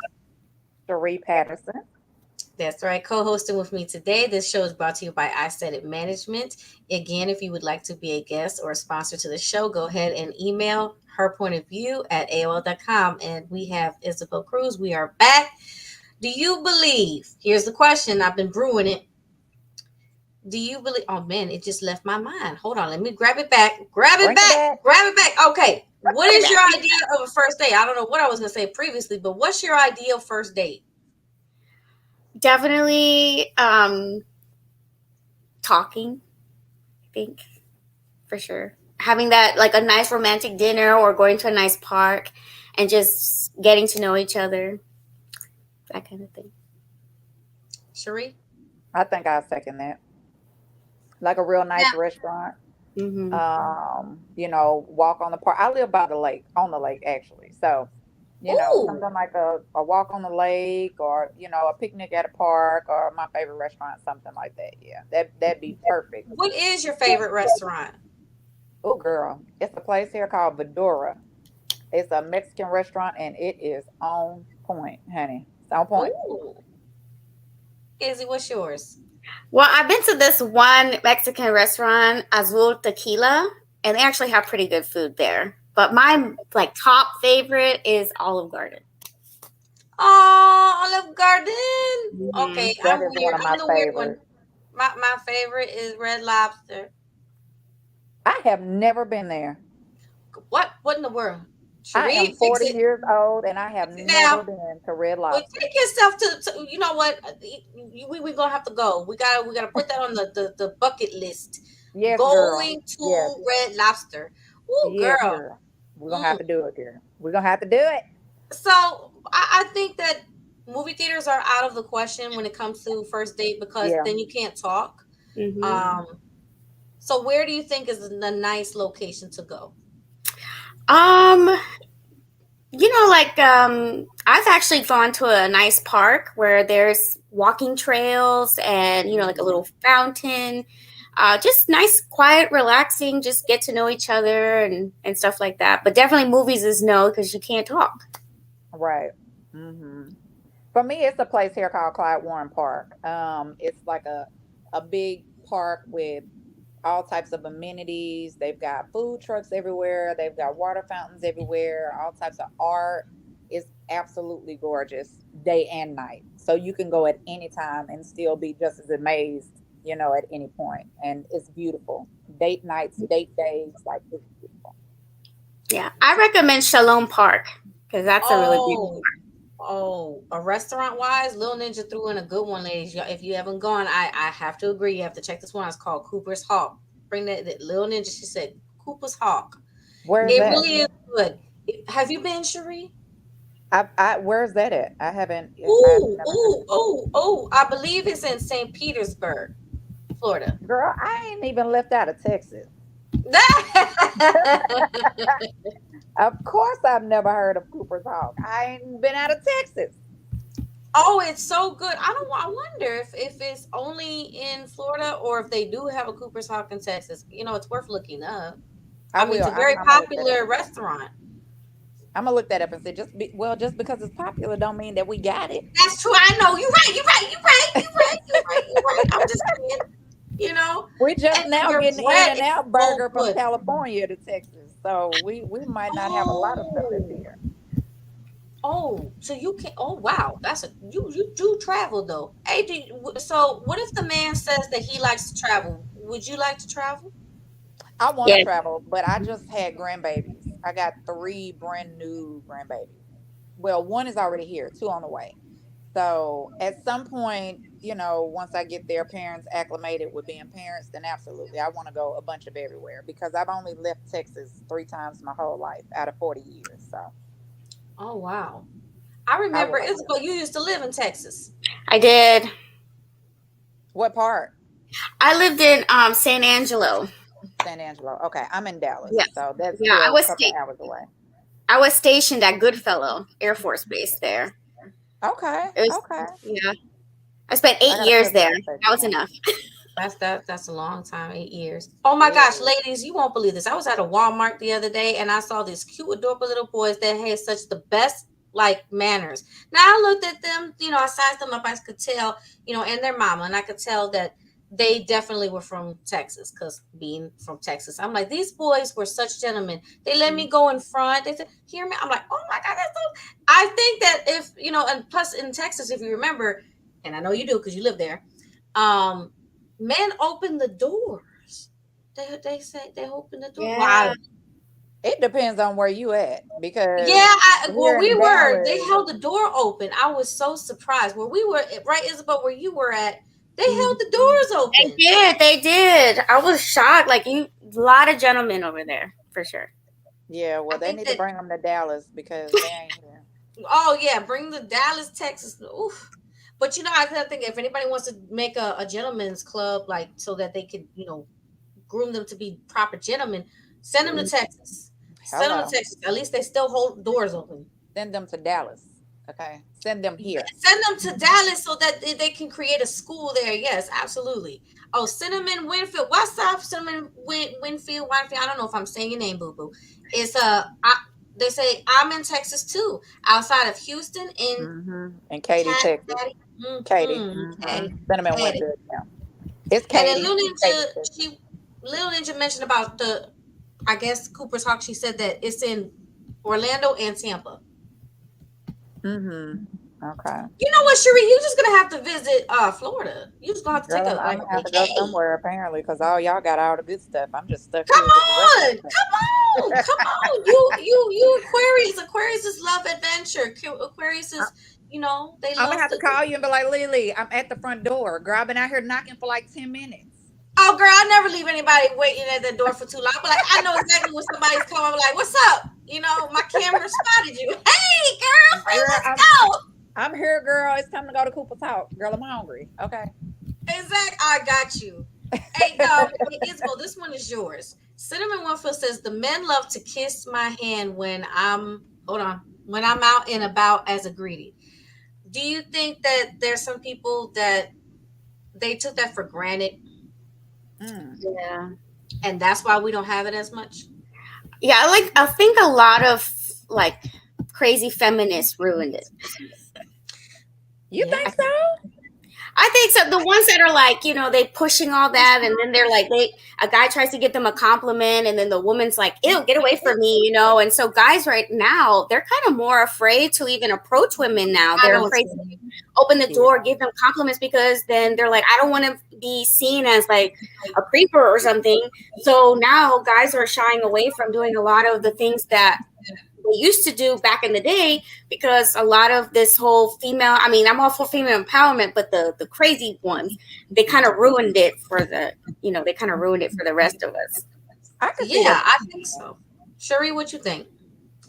Cherie Patterson. That's right, co-hosting with me today. This show is brought to you by I Said It Management. Again, if you would like to be a guest or a sponsor to the show, go ahead and email her point of view at AOL.com. And we have Isabel Cruz. We are back. Do you believe? Here's the question. I've been brewing it. Do you believe? Oh man, it just left my mind. Hold on, let me grab it back. Grab it back. Okay. What is your idea of a first date? I don't know what I was gonna say previously, but what's your ideal first date? Definitely talking, I think, for sure. Having that, like a nice romantic dinner or going to a nice park and just getting to know each other. That kind of thing. Cherie? I think I'll second that. Like a real nice restaurant. Mm-hmm. You know, walk on the park. I live by the lake, on the lake actually. So, you know, something like a walk on the lake, or, you know, a picnic at a park, or my favorite restaurant, something like that. Yeah, that'd be perfect. What is your favorite restaurant? Oh, girl, it's a place here called Vidura. It's a Mexican restaurant, and it is on point, honey. It's on point. Ooh. Izzy, what's yours? Well, I've been to this one Mexican restaurant, Azul Tequila, and they actually have pretty good food there. But my like top favorite is Olive Garden. Oh, Olive Garden. Mm-hmm. Okay, That I'm is weird. one of I'm the my weird one. favorites. My favorite is Red Lobster. I have never been there. What in the world? I am 40 years old, and I have never been to Red Lobster. Well, take yourself to you know what? We're gonna have to go. We gotta put that on the bucket list. Yes, Going to yes. Red Lobster. Ooh, Yes, girl. girl. We're gonna have to do it, girl. We're gonna have to do it. So I think that movie theaters are out of the question when it comes to first date, because then you can't talk. Mm-hmm. So where do you think is the nice location to go? You know, like I've actually gone to a nice park where there's walking trails and, you know, like a little fountain. Just nice, quiet, relaxing, just get to know each other and stuff like that. But definitely movies is no, because you can't talk. Right. Mm-hmm. For me, it's a place here called Clyde Warren Park. It's like a big park with all types of amenities. They've got food trucks everywhere. They've got water fountains everywhere. All types of art. It's absolutely gorgeous, day and night. So you can go at any time and still be just as amazed, you know, at any point. And it's beautiful. Date nights, date days, like it's beautiful. Yeah, I recommend Shalom Park because that's a really beautiful park. Oh, a restaurant wise, Lil Ninja threw in a good one, ladies. If you haven't gone, I have to agree. You have to check this one. It's called Cooper's Hawk. Bring that Lil Ninja. She said Cooper's Hawk. Where's it that? Really is good. Have you been, Cherie? Where's that at? I haven't. I believe it's in St. Petersburg, Florida. Girl, I ain't even left out of Texas. Of course, I've never heard of Cooper's Hawk. I ain't been out of Texas. Oh, it's so good. I wonder if it's only in Florida or if they do have a Cooper's Hawk in Texas. You know, it's worth looking up. I mean, it's a very popular restaurant. I'm gonna look that up and say just because it's popular don't mean that we got it. That's true. I know. You're right. I'm just saying. You know, we just now getting In-N-Out burger from California to Texas, so we might not have a lot of stuff in here. Oh, so you can. Oh, wow, you do travel though. Hey, so what if the man says that he likes to travel? Would you like to travel? I want to travel, but I just had grandbabies. I got 3 brand new grandbabies. Well, 1 is already here, 2 on the way. So at some point, you know, once I get their parents acclimated with being parents, then absolutely, I want to go a bunch of everywhere because I've only left Texas 3 times my whole life out of 40 years. So. Oh, wow. I remember, Isabel, you used to live in Texas. I did. What part? I lived in San Angelo. San Angelo. Okay, I'm in Dallas. Yeah. So that's I was a couple hours away. I was stationed at Goodfellow Air Force Base there. Okay. Yeah. I spent I 8 got a years cousin there. that That was said enough. That's a long time, 8 years. Oh my gosh, ladies, you won't believe this. I was at a Walmart the other day and I saw these cute, adorable little boys that had such the best like manners. Now I looked at them, I sized them up. I could tell, and their mama, and I could tell that they definitely were from Texas. Because being from Texas, I'm like, these boys were such gentlemen. They let me go in front. They said, "Hear me." I'm like, "Oh my god, that's so." I think that if and plus in Texas, if you remember, and I know you do because you live there, men open the doors. They say they open the door. Yeah. it depends on where you at, because Yeah, here in they Dallas, held the door open. I was so surprised. Where we were, right, Isabel, where you were at, they held the doors open. They did. I was shocked. Like a lot of gentlemen over there for sure. yeah, I well, they think need to that, bring them to Dallas because they ain't here. oh yeah, bring the Dallas, Texas. Oof. But I think if anybody wants to make a gentleman's club, like so that they could, groom them to be proper gentlemen, send them to Texas. Send them to Hello. Texas. At least they still hold doors open. Send them to Dallas. Okay. Send them here. Send them to Dallas so that they can create a school there. Yes, absolutely. Oh, Cinnamon Winfield. What's up, Cinnamon Winfield? I don't know if I'm saying your name, boo boo. It's they say I'm in Texas too, outside of Houston in And Katy, Cat Texas. Daddy. Katy. Okay. Cinnamon Winfield. Yeah. It's And then Katy. Lil It's Katy, Ninja, Texas. Lil Ninja mentioned about I guess Cooper's Hawk. She said that it's in Orlando and Tampa. Okay. You know what, Cherie? You're just gonna have to visit Florida. You're just gonna have to Girl, take I'm a gonna have to go vacation. somewhere apparently, because all y'all got all the good stuff. I'm just stuck Come here with the on, regular stuff. come on. You Aquarius. Aquarius is love adventure. Aquarius is, they I'm love gonna have to to. call you and be like, Lily, I'm at the front door. Girl, I've been out here knocking for like 10 minutes. Oh, girl, I never leave anybody waiting at the door for too long. But like, I know exactly when somebody's coming. I'm like, what's up? My camera spotted you. Hey, girlfriend, let's go. I'm here, girl. It's time to go to Cooper's Hawk. Girl, I'm hungry. Okay. Exactly. I got you. Hey, Isabel, this one is yours. Cinnamon Winfield says the men love to kiss my hand when I'm out and about as a greeting. Do you think that there's some people that they took that for granted? Yeah. And that's why we don't have it as much? Yeah, I think a lot of like crazy feminists ruined it. You think so? I think so. The ones that are like, they pushing all that, and then they're like, a guy tries to give them a compliment, and then the woman's like, "Ew, get away from me," And so guys right now, they're kind of more afraid to even approach women now. They're afraid to open the door, give them compliments, because then they're like, I don't want to be seen as like a creeper or something. So now guys are shying away from doing a lot of the things that they used to do back in the day, because a lot of this whole female, I'm all for female empowerment, but the crazy ones, they kind of ruined it for the rest of us. I can see that. I think so. Cherie, what you think?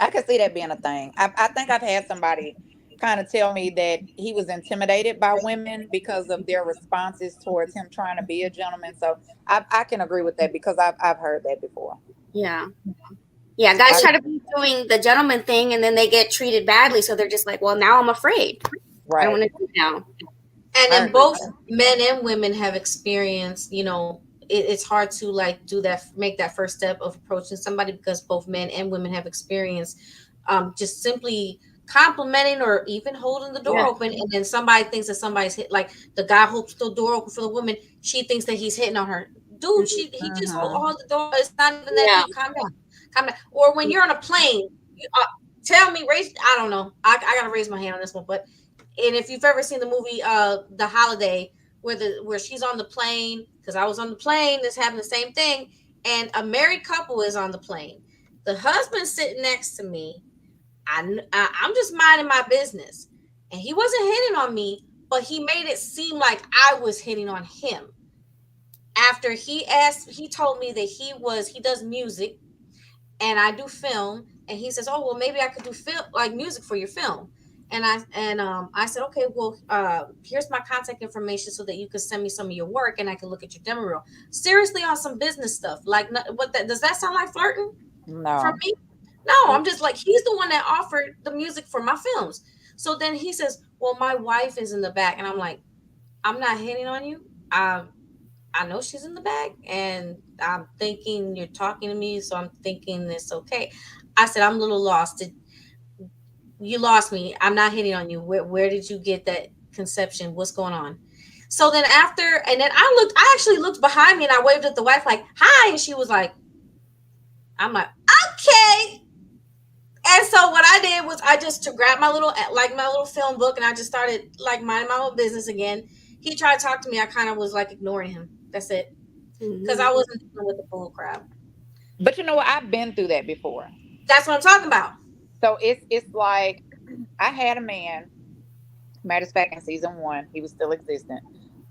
I can see that being a thing. I think I've had somebody kind of tell me that he was intimidated by women because of their responses towards him trying to be a gentleman. So I can agree with that, because I've heard that before. Yeah. Yeah, guys try to be doing the gentleman thing, and then they get treated badly. So they're just like, well, now I'm afraid. Right. I don't want to do it now. And then both men and women have experienced, it's hard to like make that first step of approaching somebody, because both men and women have experienced just simply complimenting or even holding the door open. And then somebody thinks that somebody's hit, like the guy holds the door open for the woman. She thinks that he's hitting on her. Dude, he just hold the door. It's not even that deep. Calm down. Or when you're on a plane, tell me, I don't know. I gotta raise my hand on this one, but if you've ever seen the movie The Holiday, where she's on the plane, because I was on the plane, this happened the same thing, and a married couple is on the plane. The husband's sitting next to me. I'm just minding my business, and he wasn't hitting on me, but he made it seem like I was hitting on him. After he told me that he does music, and I do film, and he says, "Oh, well, maybe I could do film, like music for your film." And I said, "Okay, well, here's my contact information so that you can send me some of your work, and I can look at your demo reel." Seriously, on some business stuff. Like, does that sound like flirting? No. From me? No, I'm just like, he's the one that offered the music for my films. So then he says, "Well, my wife is in the back," and I'm like, I'm not hitting on you. I know she's in the bag, and I'm thinking you're talking to me, so I'm thinking it's okay. I said, I'm a little lost. You lost me. I'm not hitting on you. Where did you get that conception? What's going on? So then after, and then I actually looked behind me and I waved at the wife like, hi. And she was like, I'm like, okay. And so what I did was I just to grab my little film book and I just started like minding my own business again. He tried to talk to me. I kind of was like ignoring him. That's it. Because I wasn't dealing with the bull crap. But you know what? I've been through that before. That's what I'm talking about. So it's like I had a man. Matter of fact, in season 1, he was still existent.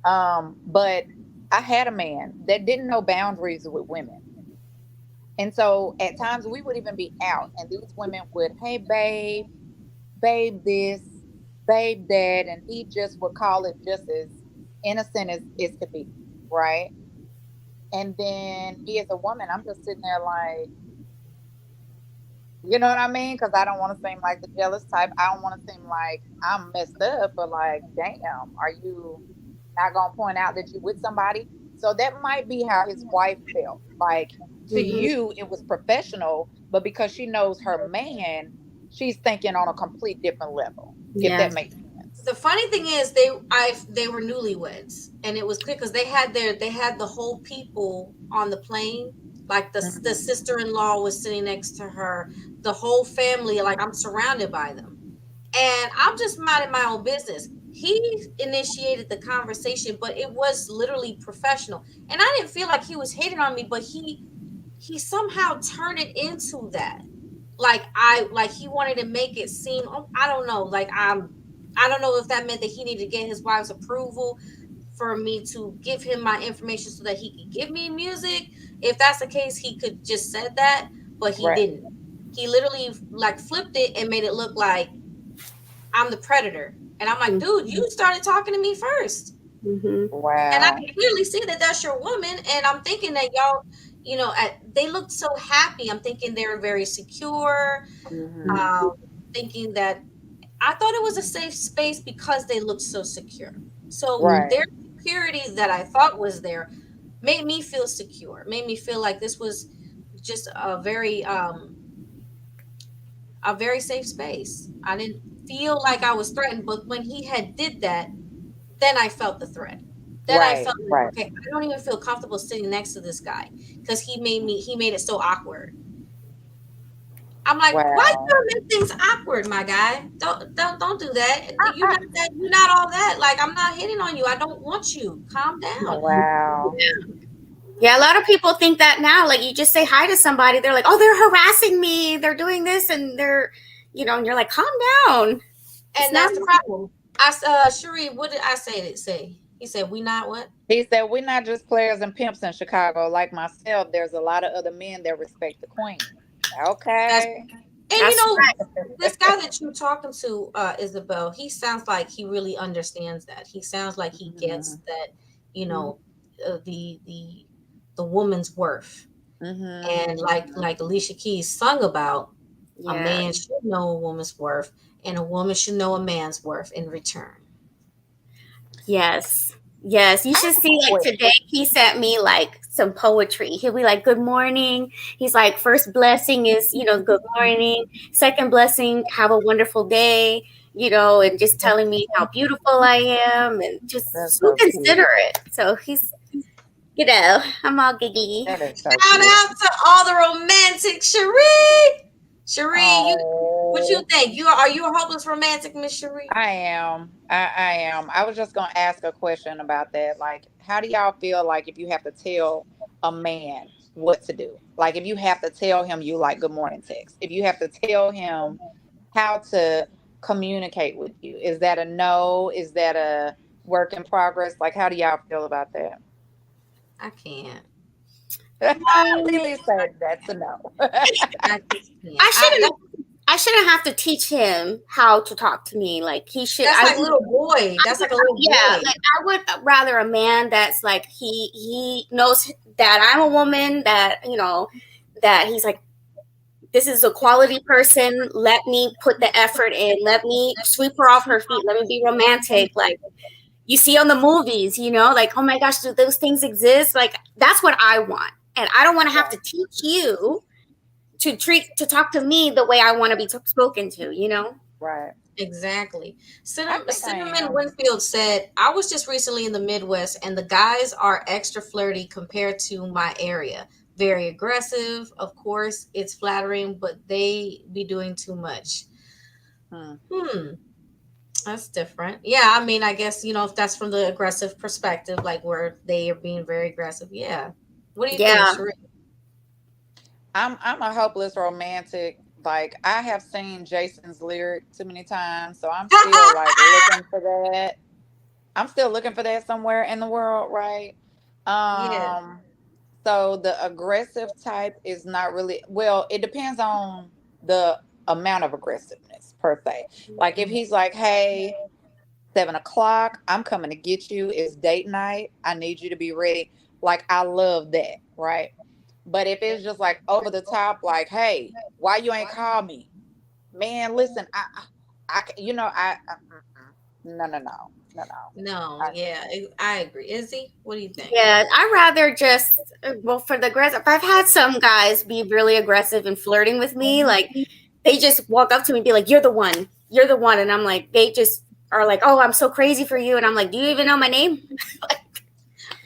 But I had a man that didn't know boundaries with women. And so at times we would even be out and these women would, hey, babe this, babe that. And he just would call it just as innocent as it could be. Right. And then me as a woman, I'm just sitting there like, you know what I mean? Because I don't want to seem like the jealous type. I don't want to seem like I'm messed up, but like, damn, are you not going to point out that you're with somebody? So that might be how his wife felt. Like, to you, it was professional, but because she knows her man, she's thinking on a complete different level, if that makes sense. The funny thing is they were newlyweds, and it was clear because they had the whole people on the plane. Like the sister-in-law was sitting next to her, the whole family, like I'm surrounded by them. And I'm just minding my own business. He initiated the conversation, but it was literally professional. And I didn't feel like he was hating on me, but he somehow turned it into that. Like he wanted to make it seem, I don't know, like I don't know if that meant that he needed to get his wife's approval for me to give him my information so that he could give me music. If that's the case, he could just said that, but he didn't. He literally like flipped it and made it look like I'm the predator. And I'm like, dude, you started talking to me first. Wow. And I can clearly see that that's your woman. And I'm thinking that y'all, you know, they looked so happy. I'm thinking they're very secure. Thinking that I thought it was a safe space because they looked so secure. So their security that I thought was there made me feel secure, made me feel like this was just a very safe space. I didn't feel like I was threatened, but when he had did that, then I felt the threat. Then I felt like, okay, I don't even feel comfortable sitting next to this guy because he made it so awkward. I'm like, why you make things awkward, my guy? Don't do that. You're not all that. Like, I'm not hitting on you. I don't want you. Calm down. Wow. Yeah, a lot of people think that now. Like, you just say hi to somebody, they're like, oh, they're harassing me. They're doing this, and they're, you know, and you're like, calm down. And that's the problem. Cherie, what did I say? He said, we not what? He said, we're not just players and pimps in Chicago. Like myself, there's a lot of other men that respect the queen. Okay. You know, this guy that you're talking to, Isabel, he sounds like he really understands that. He sounds like he gets that, you know, the woman's worth. And like Alicia Keys sung about, a man should know a woman's worth, and a woman should know a man's worth in return. Yes. You should see, like, today he sent me like some poetry. He'll be like, good morning. He's like, first blessing is, you know, good morning. Second blessing, have a wonderful day, you know, and just telling me how beautiful I am and just so considerate. So he's, you know, I'm all giggly. Shout out to all the romantic Cherie. What you think? Are you a hopeless romantic, Miss Cherie? I am. I was just gonna ask a question about that. Like, how do y'all feel like if you have to tell a man what to do? Like, if you have to tell him you like good morning text, if you have to tell him how to communicate with you, is that a no? Is that a work in progress? Like, how do y'all feel about that? I can't. Lily said that's a no. I shouldn't have to teach him how to talk to me. Like, he should. That's like a little boy. That's like a little boy. Yeah, like I would rather a man that's like he knows that I'm a woman, that, you know, that he's like, this is a quality person. Let me put the effort in. Let me sweep her off her feet. Let me be romantic. Like, you see on the movies, you know, like, oh my gosh, do those things exist? Like, that's what I want. And I don't want to have to teach you to talk to me the way I want to be spoken to, you know? Right. Exactly. I think I Cinnamon am. Winfield said, I was just recently in the Midwest and the guys are extra flirty compared to my area. Very aggressive. Of course, it's flattering, but they be doing too much. Hmm. That's different. Yeah, I mean, I guess, you know, if that's from the aggressive perspective, like where they are being very aggressive. Yeah. What do you think, Yeah. Sheree? I'm a hopeless romantic. Like I have seen Jason's lyric too many times, so I'm still like looking for that. I'm still looking for that somewhere in the world, right? Yeah. So the aggressive type is not really well, it depends on the amount of aggressiveness per se. Like if he's like, hey, 7 o'clock, I'm coming to get you. It's date night. I need you to be ready. Like I love that, right? But if it's just like over the top, like, hey, why you ain't call me? Man, listen, no, no, no, no, no. No, I, yeah, I agree. Izzy, what do you think? Yeah, I rather just well for the aggressive. I've had some guys be really aggressive and flirting with me. Like they just walk up to me and be like, you're the one," and I'm like, they just are like, "Oh, I'm so crazy for you," and I'm like, "Do you even know my name?"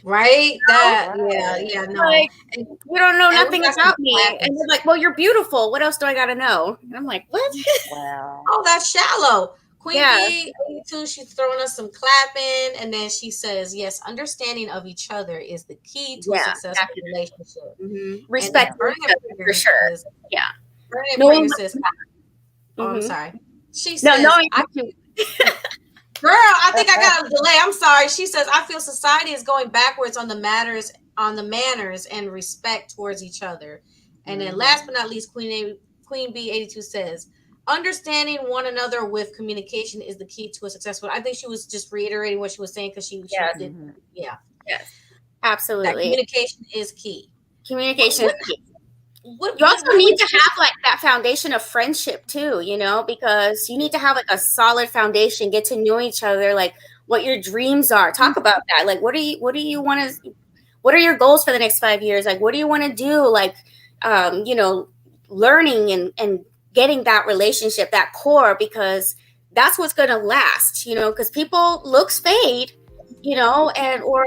Right? That, yeah, right. yeah, no. Like And, you don't know and we nothing got some about me, and clappers. they're like, "Well, you're beautiful. What else do I got to know?" And I'm like, "What?" Wow. Oh, that's shallow. Queen Yeah, Bee 82, she's throwing us some clapping, and then she says, "Yes, understanding of each other is the key to a yeah, successful relationship." And then respect Yeah. each Burning Up other for Prayer sure. says, Yeah, Burning Up knowing Prayer says, "Oh, I'm mm-hmm. sorry." She No, says, knowing "I what you Girl, I think I got a delay. I'm sorry." She says, "I feel society is going backwards on the manners and respect towards each other." And then Mhm. last but not least, Queen B 82 says, "Understanding one another with communication is the key to a successful." I think she was just reiterating what she was saying because she yes, did, Mhm. yeah. yes, That absolutely. communication is key. What Communication is what key. what You what, also what need would to have like that foundation of friendship too, you know, because you need to have like a solid foundation, get to know each other, like what your dreams are. Talk about that. Like what do you want to what are your goals for the next 5 years? Like what do you want to do? Like you know, learning and getting that relationship, that core, because that's what's gonna last, you know, because people looks fade, you know, and or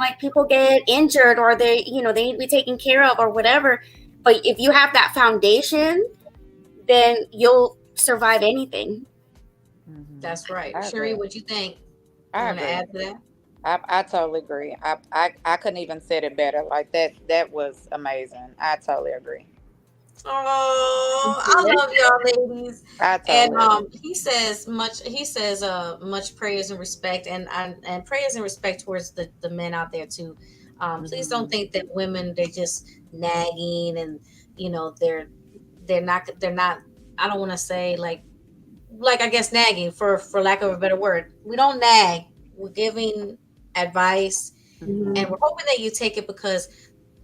like people get injured or they, you know, they need to be taken care of or whatever. But if you have that foundation, then you'll survive anything. Mhm. That's right. I Sheree, agree. what you think? You I want to agree. add to that? I totally agree. I couldn't even said it better. Like that was amazing. I totally agree. Oh, I love y'all ladies. I And totally agree. he says much prayers and respect and prayers and respect towards the men out there too. Please don't Mhm. think that women they're just nagging and you know they're not I don't want to say like I guess nagging for lack of a better word. We don't nag. We're giving advice and Mhm. we're hoping that you take it because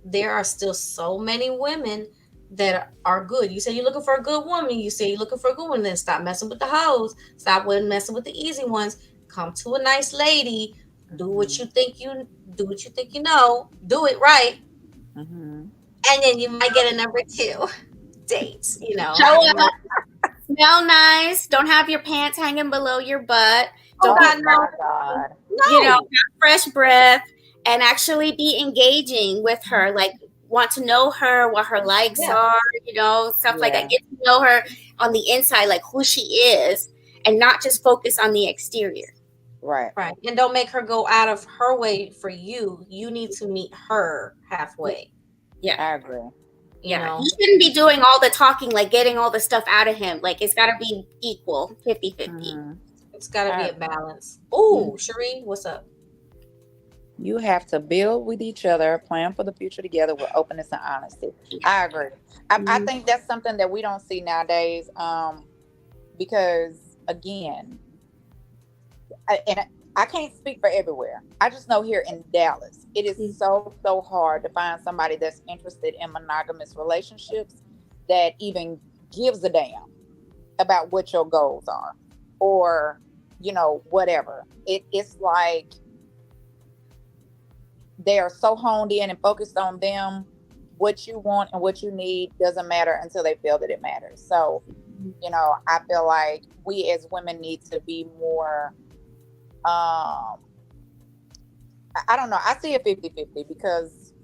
there are still so many women that are good. You say you're looking for a good woman. You say you're looking for a good one. Then stop messing with the hoes. Stop messing with the easy ones. Come to a nice lady. Do what Mhm. you think you do. What you think you know. Do it right, Mhm. and then you might get a number two date. You know. Show You might. up, smell nice, don't have your pants hanging below your butt, Oh don't be Oh God, my no, God. you know, have no. fresh breath, and actually be engaging with her, like want to know her, what her likes Yeah. are, you know, stuff like that. Yeah. Get to know her on the inside, like who she is, and not just focus on the exterior. Right. Right. And don't make her go out of her way for you. You need to meet her halfway. Yeah. I agree. You Yeah. You know. shouldn't be doing all the talking, like getting all the stuff out of him. Like it's got to be equal, 50-50. Mhm. It's got to I be a agree. balance. Oh, Cherie, what's up? You have to build with each other, plan for the future together with openness and honesty. I agree. I Mhm. think that's something that we don't see nowadays. Because again, and I can't speak for everywhere. I just know here in Dallas, it is so hard to find somebody that's interested in monogamous relationships that even gives a damn about what your goals are, or whatever. It's like they are so honed in and focused on them. What you want and what you need doesn't matter until they feel that it matters. So, I feel like we as women need to be more, I don't know. I see it 50-50 because,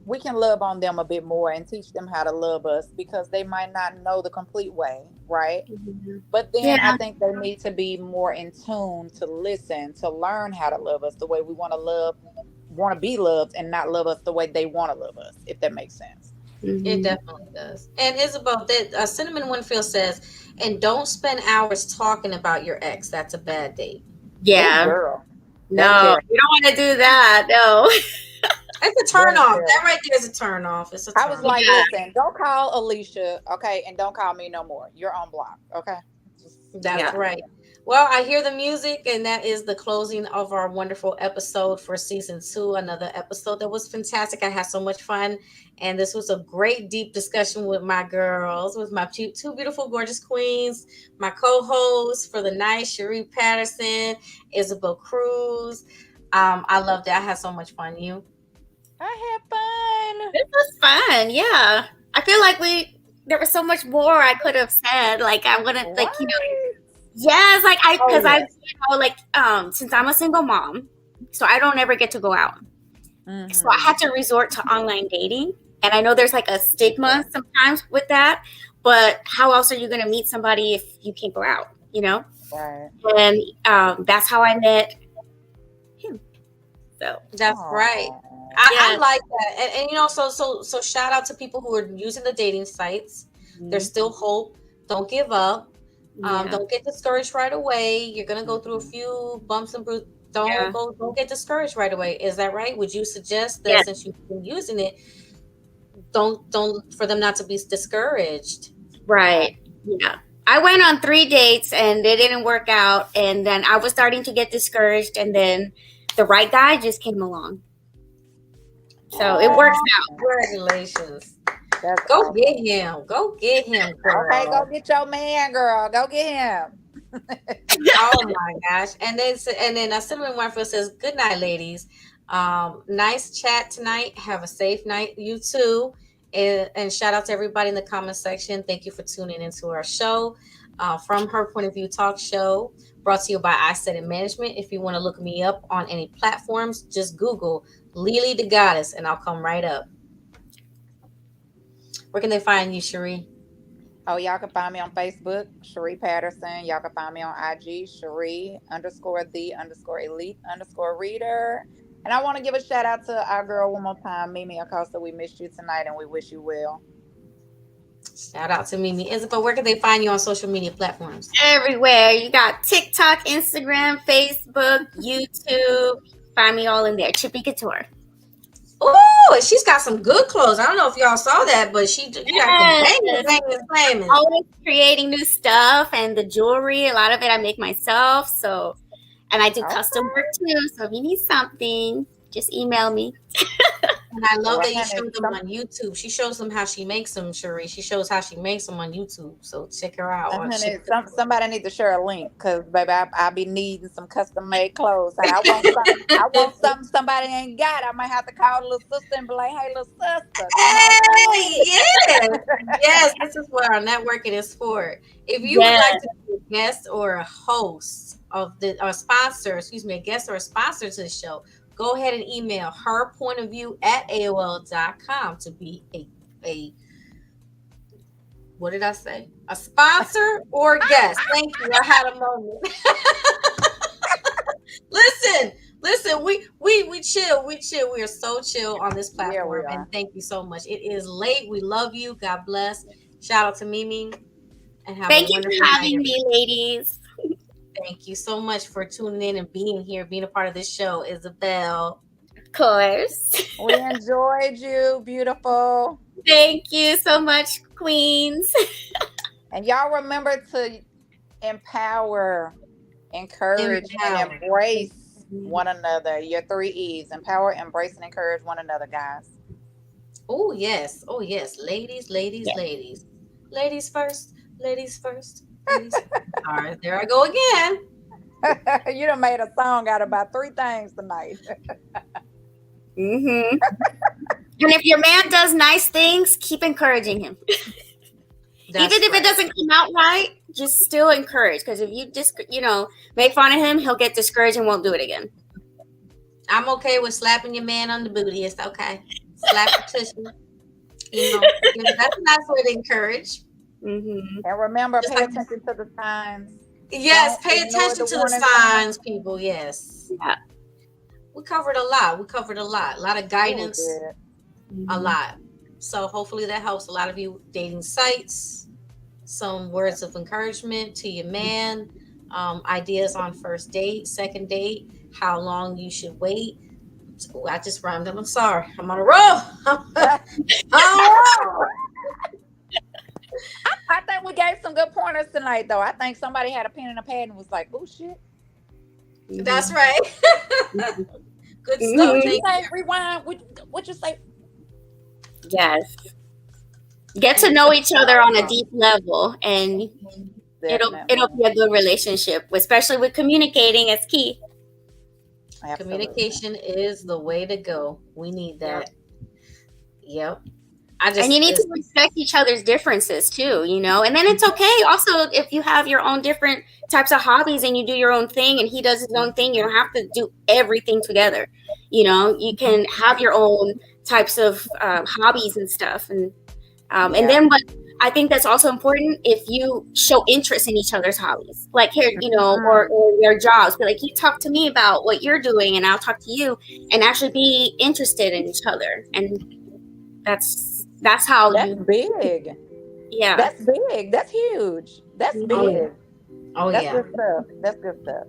we can love on them a bit more and teach them how to love us because they might not know the complete way, right? Mhm. But then Yeah. I think they need to be more in tune to listen, to learn how to love us the way we want to be loved and not love us the way they want to love us, if that makes sense. It definitely does. And Isabel, that Cinnamon Winfield says, and don't spend hours talking about your ex. That's a bad date. Yeah. Ooh, girl. No, That's you don't want to do that. No. It's a turn off. Yeah. That right there is a turn off. It's a turn I was like, Yeah. listen, don't call Alicia, okay, and don't call me no more. You're on block, okay? That's Yeah. right. Well, I hear the music, and that is the closing of our wonderful episode for season 2. Another episode that was fantastic. I had so much fun, and this was a great, deep discussion with my girls, with my two beautiful, gorgeous queens, my co-hosts for the night, Cherie Patterson, Isabel Cruz. I loved it. I had so much fun. You? I had fun. This was fun. Yeah. I feel like there was so much more I could have said. Like, I wouldn't, like, yes, like, since I'm a single mom, so I don't ever get to go out. Mhm. So I had to resort to online dating. And I know there's like a stigma sometimes with that, but how else are you going to meet somebody if you can't go out, Right. And that's how I met him. So That's Aw. right. I like that. And so shout out to people who are using the dating sites. There's still hope. Don't give up. Don't get discouraged right away. You're gonna go through a few bumps and bruises. Don't get discouraged right away. Is that right? Would you suggest that since you've been using it, don't for them not to be discouraged? Right. Yeah. I went on 3 dates and it didn't work out, and then I was starting to get discouraged, and then the right guy just came along. So it works out. Congratulations. That's Go awesome. get him. Go get him, girl. Okay, go get your man, girl. Go get him. Oh my gosh. And then Cinnamon Winfield says, good night, ladies. Nice chat tonight. Have a safe night. You too. And shout out to everybody in the comment section. Thank you for tuning into our show. From Her Point of View talk show, brought to you by I Said It Management. If you want to look me up on any platforms, just Google Lily the Goddess and I'll come right up. Where can they find you, Cherie? Oh, y'all can find me on Facebook, Cherie Patterson. Y'all can find me on IG, Cherie_the_elite_reader. And I want to give a shout out to our girl one more time, Mimie Acosta. We missed you tonight and we wish you well. Shout out to Mimie. Isabel, where can they find you on social media platforms? Everywhere. You got TikTok, Instagram, Facebook, YouTube. Find me all in there. Chibi Couture. Oh, she's got some good clothes. I don't know if y'all saw that, but you got the bangers. Always creating new stuff, and the jewelry, a lot of it I make myself. So, and I do custom work too. So if you need something, just email me. And I love that you showed them on YouTube. She shows them how she makes them, Cherie. She shows how she makes them on YouTube. So check her out. Somebody needs to share a link because, baby, I be needing some custom made clothes. And I want something somebody ain't got. I might have to call the little sister and be like, hey, little sister. Hey, yes, this is what our networking is for. If you would like to be a guest or a host of a guest or a sponsor to the show, go ahead and email herpointofview@aol.com to be a what did I say? A sponsor or guest. Thank you. I had a moment. Listen, we chill. We are so chill on this platform. And thank you so much. It is late. We love you. God bless. Shout out to Mimie. And thank you for having me, ladies. Thank you so much for tuning in and being here, being a part of this show, Isabel. Of course. We enjoyed you, beautiful. Thank you so much, queens. And y'all remember to empower, encourage, and embrace one another. Your 3 E's. Empower, embrace, and encourage one another, guys. Oh, yes. Oh, yes. Ladies. Ladies first. Ladies first. All right, there I go again. You done made a song out of about 3 things tonight. Mm-hmm. And if your man does nice things, keep encouraging him. Even if it doesn't come out right, just still encourage. Because if you just, make fun of him, he'll get discouraged and won't do it again. I'm okay with slapping your man on the booty. It's okay. Slap the tushy. That's a nice way to encourage. Mm-hmm. And remember, pay attention to the signs. Yes, Don't pay ignore attention to the warning signs, people. Yes. Yeah. We covered a lot. A lot of guidance, Oh, a lot. So hopefully that helps a lot of you dating sites. Some words of encouragement to your man. Ideas on first date, second date, how long you should wait. Ooh, I just rhymed up. I'm sorry. I'm on a roll. I think we gave some good pointers tonight, though. I think somebody had a pen and a pad and was like, "Oh shit." That's right. Good So stuff. you say rewind. What you say? Yes. Get to know each other on a deep level, and it'll be a good relationship, especially with communicating as key. Absolutely. Communication is the way to go. We need that. Yep. And you need to respect each other's differences too, and then it's okay. Also, if you have your own different types of hobbies and you do your own thing and he does his own thing, you don't have to do everything together. You can have your own types of hobbies and stuff. And then what I think that's also important, if you show interest in each other's hobbies, like here, or your jobs, but like you talk to me about what you're doing and I'll talk to you, and actually be interested in each other. And that's how big. Yeah. That's big. That's huge. That's big. Oh, that's yeah. good stuff. That's good stuff.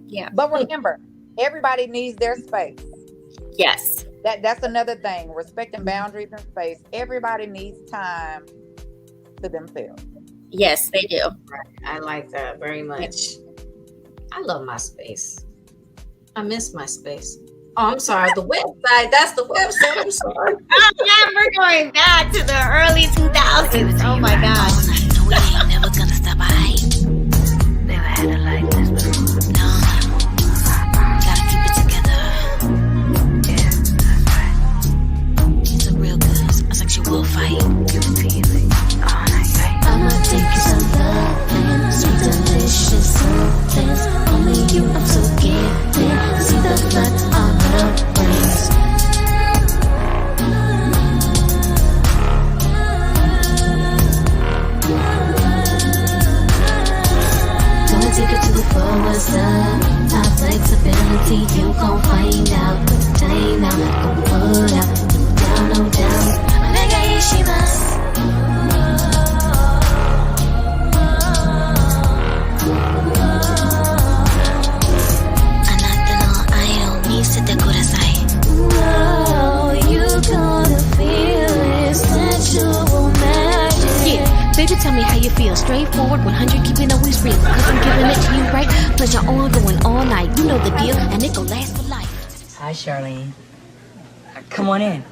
Yeah. But remember, everybody needs their space. Yes. That's another thing. Respecting boundaries and space. Everybody needs time to themselves. Yes, they do. I like that very much. I love my space. I miss my space. Oh, I'm sorry. The website. That's the website. I'm sorry. Oh, yeah, we're going back to the early 2000s. Oh, my gosh. No, we ain't never gonna stop. I ain't never had it like this before. No, gotta keep it together. Yeah, that's right. It's a real good, a sexual fight. Give it to you all night, right? I'ma take you some loving, sweet delicious somethings. Only you, I'm so gifted. See the blood on the brains. Gonna take it to the forward side. Top flexibility, you gon' find out. Put the time out, gon' pull out. No down, no down. Onega ishimasu. Baby, tell me how you feel. Straightforward, 100, keeping always real. Cause I'm giving it to you right. Pleasure on, going all night. You know the deal, and it gon' last for life. Hi, Charlene. Come on in.